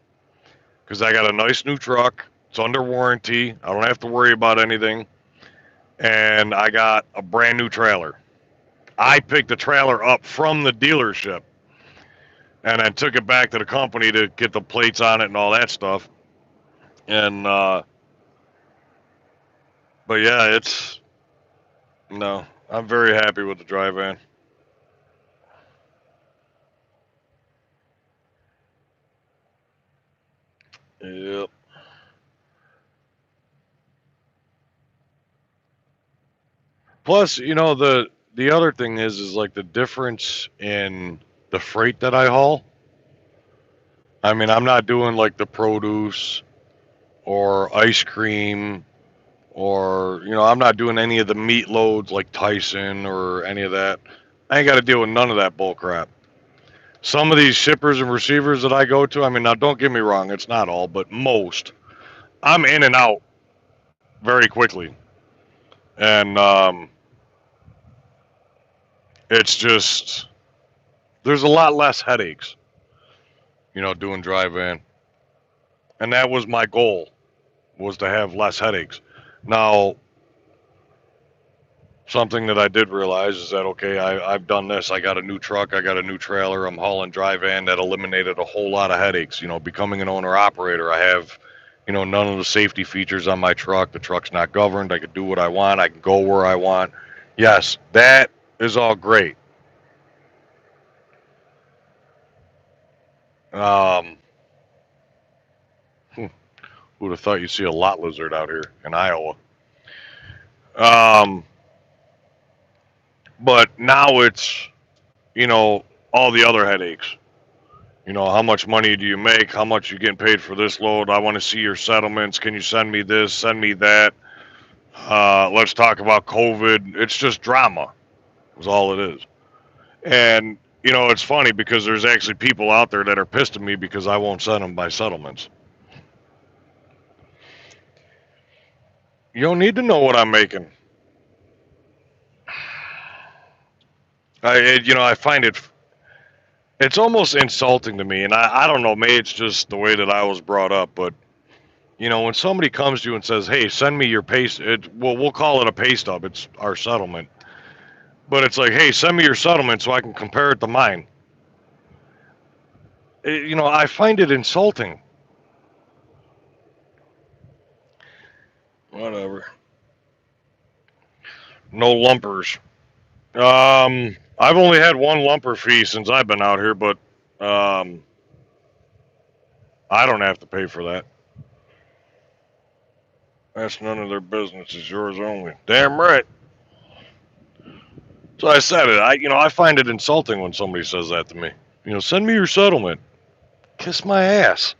Because I got a nice new truck. It's under warranty. I don't have to worry about anything. And I got a brand new trailer. I picked the trailer up from the dealership and then took it back to the company to get the plates on it and all that stuff. And, but yeah, it's, no, I'm very happy with the dry van. Yep. Plus, the other thing is like the difference in the freight that I haul. I mean, I'm not doing like the produce or ice cream or I'm not doing any of the meat loads like Tyson or any of that. I ain't got to deal with none of that bull crap. Some of these shippers and receivers that I go to, I mean, now don't get me wrong, it's not all, but most, I'm in and out very quickly, and it's just there's a lot less headaches, doing dry van, and that was my goal, was to have less headaches. Now, something that I did realize is that okay, I've done this. I got a new truck, I got a new trailer, I'm hauling dry van. That eliminated a whole lot of headaches. Becoming an owner operator, I have, none of the safety features on my truck. The truck's not governed. I can do what I want. I can go where I want. Yes, that is all great. Um, who'd have thought you'd see a lot lizard out here in Iowa? Um, but now it's, all the other headaches. How much money do you make? How much you getting paid for this load? I want to see your settlements. Can you send me this? Send me that. Let's talk about COVID. It's just drama. Is all it is. And it's funny because there's actually people out there that are pissed at me because I won't send them my settlements. You don't need to know what I'm making. I find it's almost insulting to me, and I don't know. Maybe it's just the way that I was brought up, but when somebody comes to you and says, "Hey, send me your pay," we'll call it a pay stub. It's our settlement, but it's like, "Hey, send me your settlement so I can compare it to mine." I find it insulting. Whatever. No lumpers. I've only had one lumper fee since I've been out here, but um, I don't have to pay for that. That's none of their business. It's yours only. Damn right. So I said it. I find it insulting when somebody says that to me. Send me your settlement. Kiss my ass.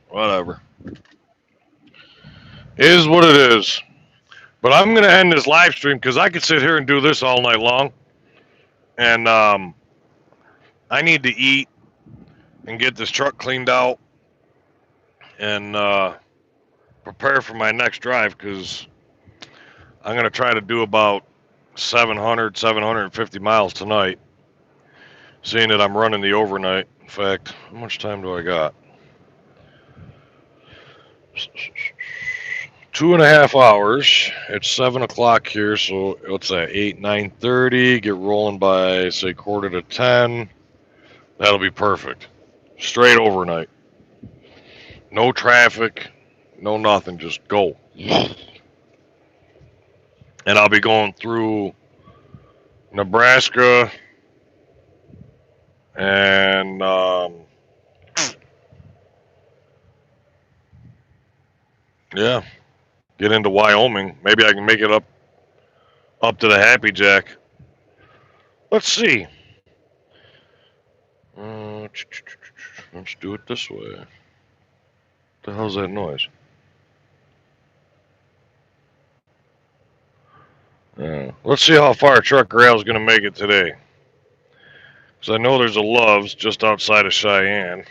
Whatever. It is what it is. But I'm gonna end this live stream because I could sit here and do this all night long, and I need to eat and get this truck cleaned out and prepare for my next drive because I'm gonna try to do about 700, 750 miles tonight. Seeing that I'm running the overnight. In fact, how much time do I got? 2.5 hours. It's 7 o'clock here, so what's that? 8, 9:30. Get rolling by say quarter to 10. That'll be perfect. Straight overnight. No traffic. No nothing. Just go. And I'll be going through Nebraska and yeah, get into Wyoming. Maybe I can make it up to the Happy Jack. Let's see. Let's do it this way. What the hell's that noise? Let's see how far Truck Rail's going to make it today. Because I know there's a Love's just outside of Cheyenne.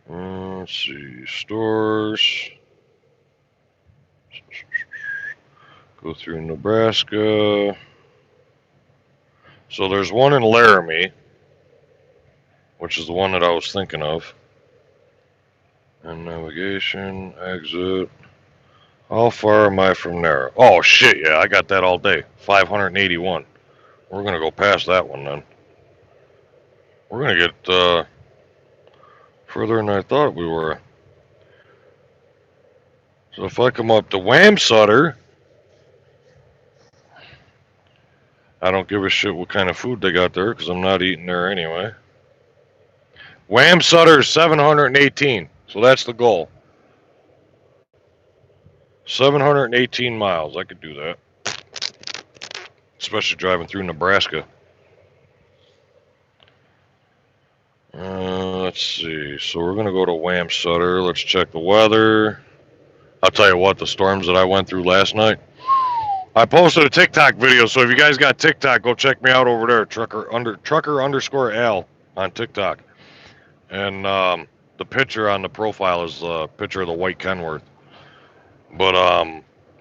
Let's see. Stores. Go through Nebraska. So there's one in Laramie, which is the one that I was thinking of. And navigation, exit. How far am I from there? Oh shit, yeah, I got that all day. 581. We're gonna go past that one then. We're gonna get further than I thought we were. So if I come up to Wamsutter, I don't give a shit what kind of food they got there because I'm not eating there anyway. Wamsutter is 718, so that's the goal. 718 miles, I could do that. Especially driving through Nebraska. Let's see, so we're going to go to Wamsutter. Let's check the weather. I'll tell you what, the storms that I went through last night. I posted a TikTok video, so if you guys got TikTok, go check me out over there, trucker_Al on TikTok. And the picture on the profile is the picture of the white Kenworth. But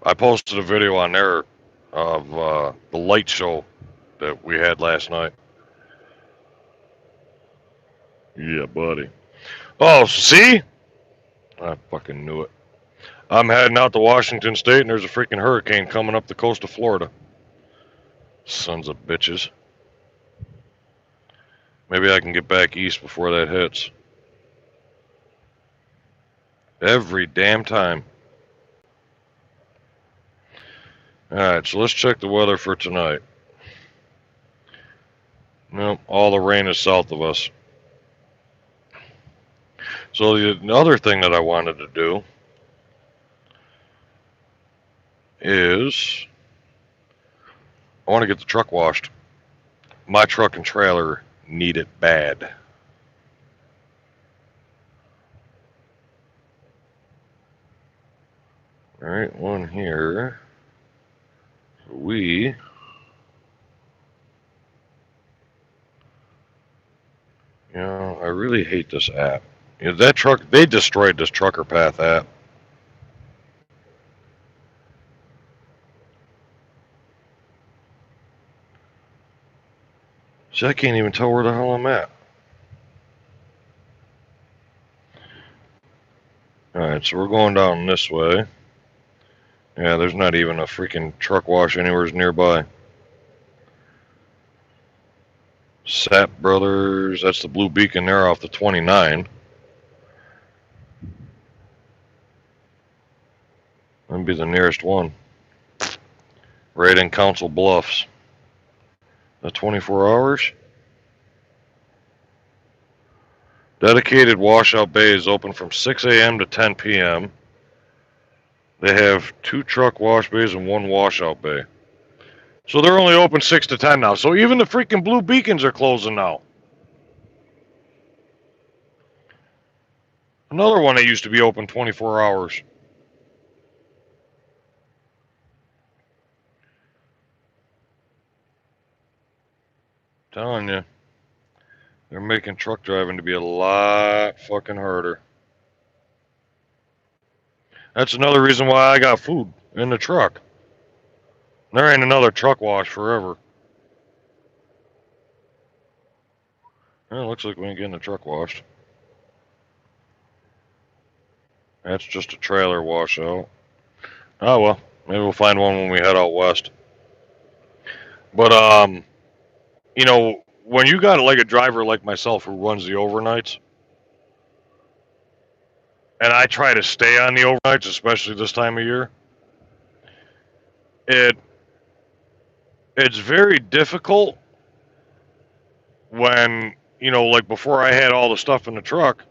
I posted a video on there of the light show that we had last night. Yeah, buddy. Oh, see? I fucking knew it. I'm heading out to Washington State, and there's a freaking hurricane coming up the coast of Florida. Sons of bitches. Maybe I can get back east before that hits. Every damn time. Alright, so let's check the weather for tonight. Nope, all the rain is south of us. So the other thing that I wanted to do is I want to get the truck washed. My truck and trailer need it bad. Alright, one here. I really hate this app. That truck, they destroyed this Trucker Path app. See, I can't even tell where the hell I'm at. Alright, so we're going down this way. Yeah, there's not even a freaking truck wash anywhere nearby. Sap Brothers, that's the blue beacon there off the 29. That'd be the nearest one. Right in Council Bluffs. The 24 hours? Dedicated washout bay is open from 6 a.m. to 10 p.m. They have 2 truck wash bays and 1 washout bay. So they're only open 6 to 10 now. So even the freaking blue beacons are closing now. Another one that used to be open 24 hours. Telling you, they're making truck driving to be a lot fucking harder. That's another reason why I got food in the truck. There ain't another truck wash forever. Well, it looks like we ain't getting the truck washed. That's just a trailer washout. Oh well, maybe we'll find one when we head out west. But when you got like a driver like myself who runs the overnights, and I try to stay on the overnights, especially this time of year, it's very difficult when, like before I had all the stuff in the truck,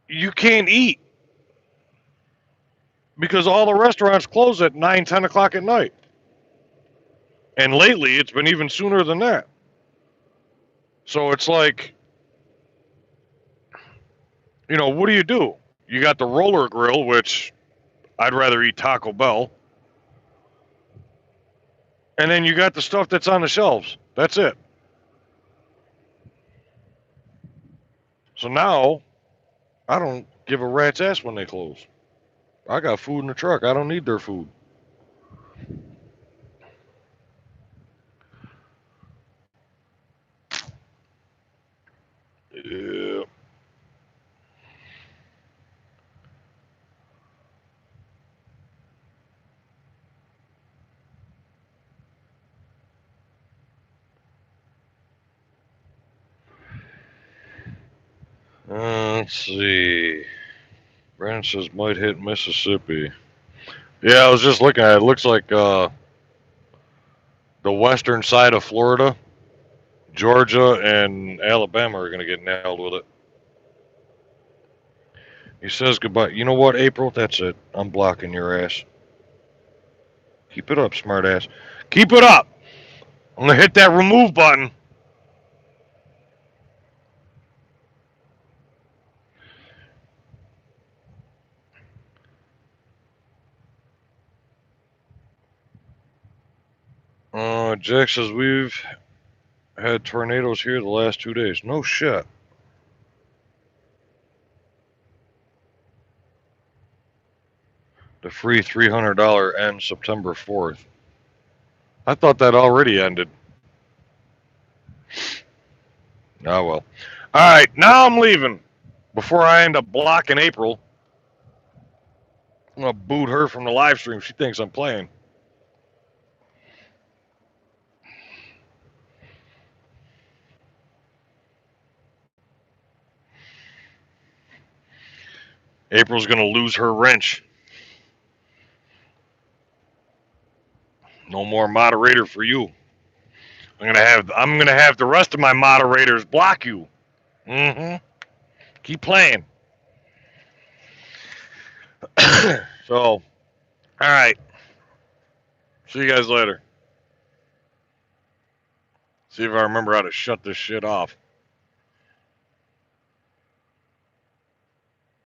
you can't eat because all the restaurants close at 9, 10 o'clock at night. And lately, it's been even sooner than that. So it's like, what do you do? You got the roller grill, which I'd rather eat Taco Bell. And then you got the stuff that's on the shelves. That's it. So now, I don't give a rat's ass when they close. I got food in the truck. I don't need their food. Yeah. Let's see. Brandon says might hit Mississippi. Yeah, I was just looking at it. It looks like the western side of Florida, Georgia, and Alabama are going to get nailed with it. He says goodbye. You know what, April? That's it. I'm blocking your ass. Keep it up, smart ass. Keep it up. I'm going to hit that remove button. Jack says we've had tornadoes here the last 2 days. No shit. The free $300 ends September 4th. I thought that already ended. Oh well. Alright, now I'm leaving. Before I end up blocking April, I'm gonna boot her from the live stream. She thinks I'm playing. April's gonna lose her wrench. No more moderator for you. I'm gonna have the rest of my moderators block you. Mm-hmm. Keep playing. So, all right. See you guys later. See if I remember how to shut this shit off.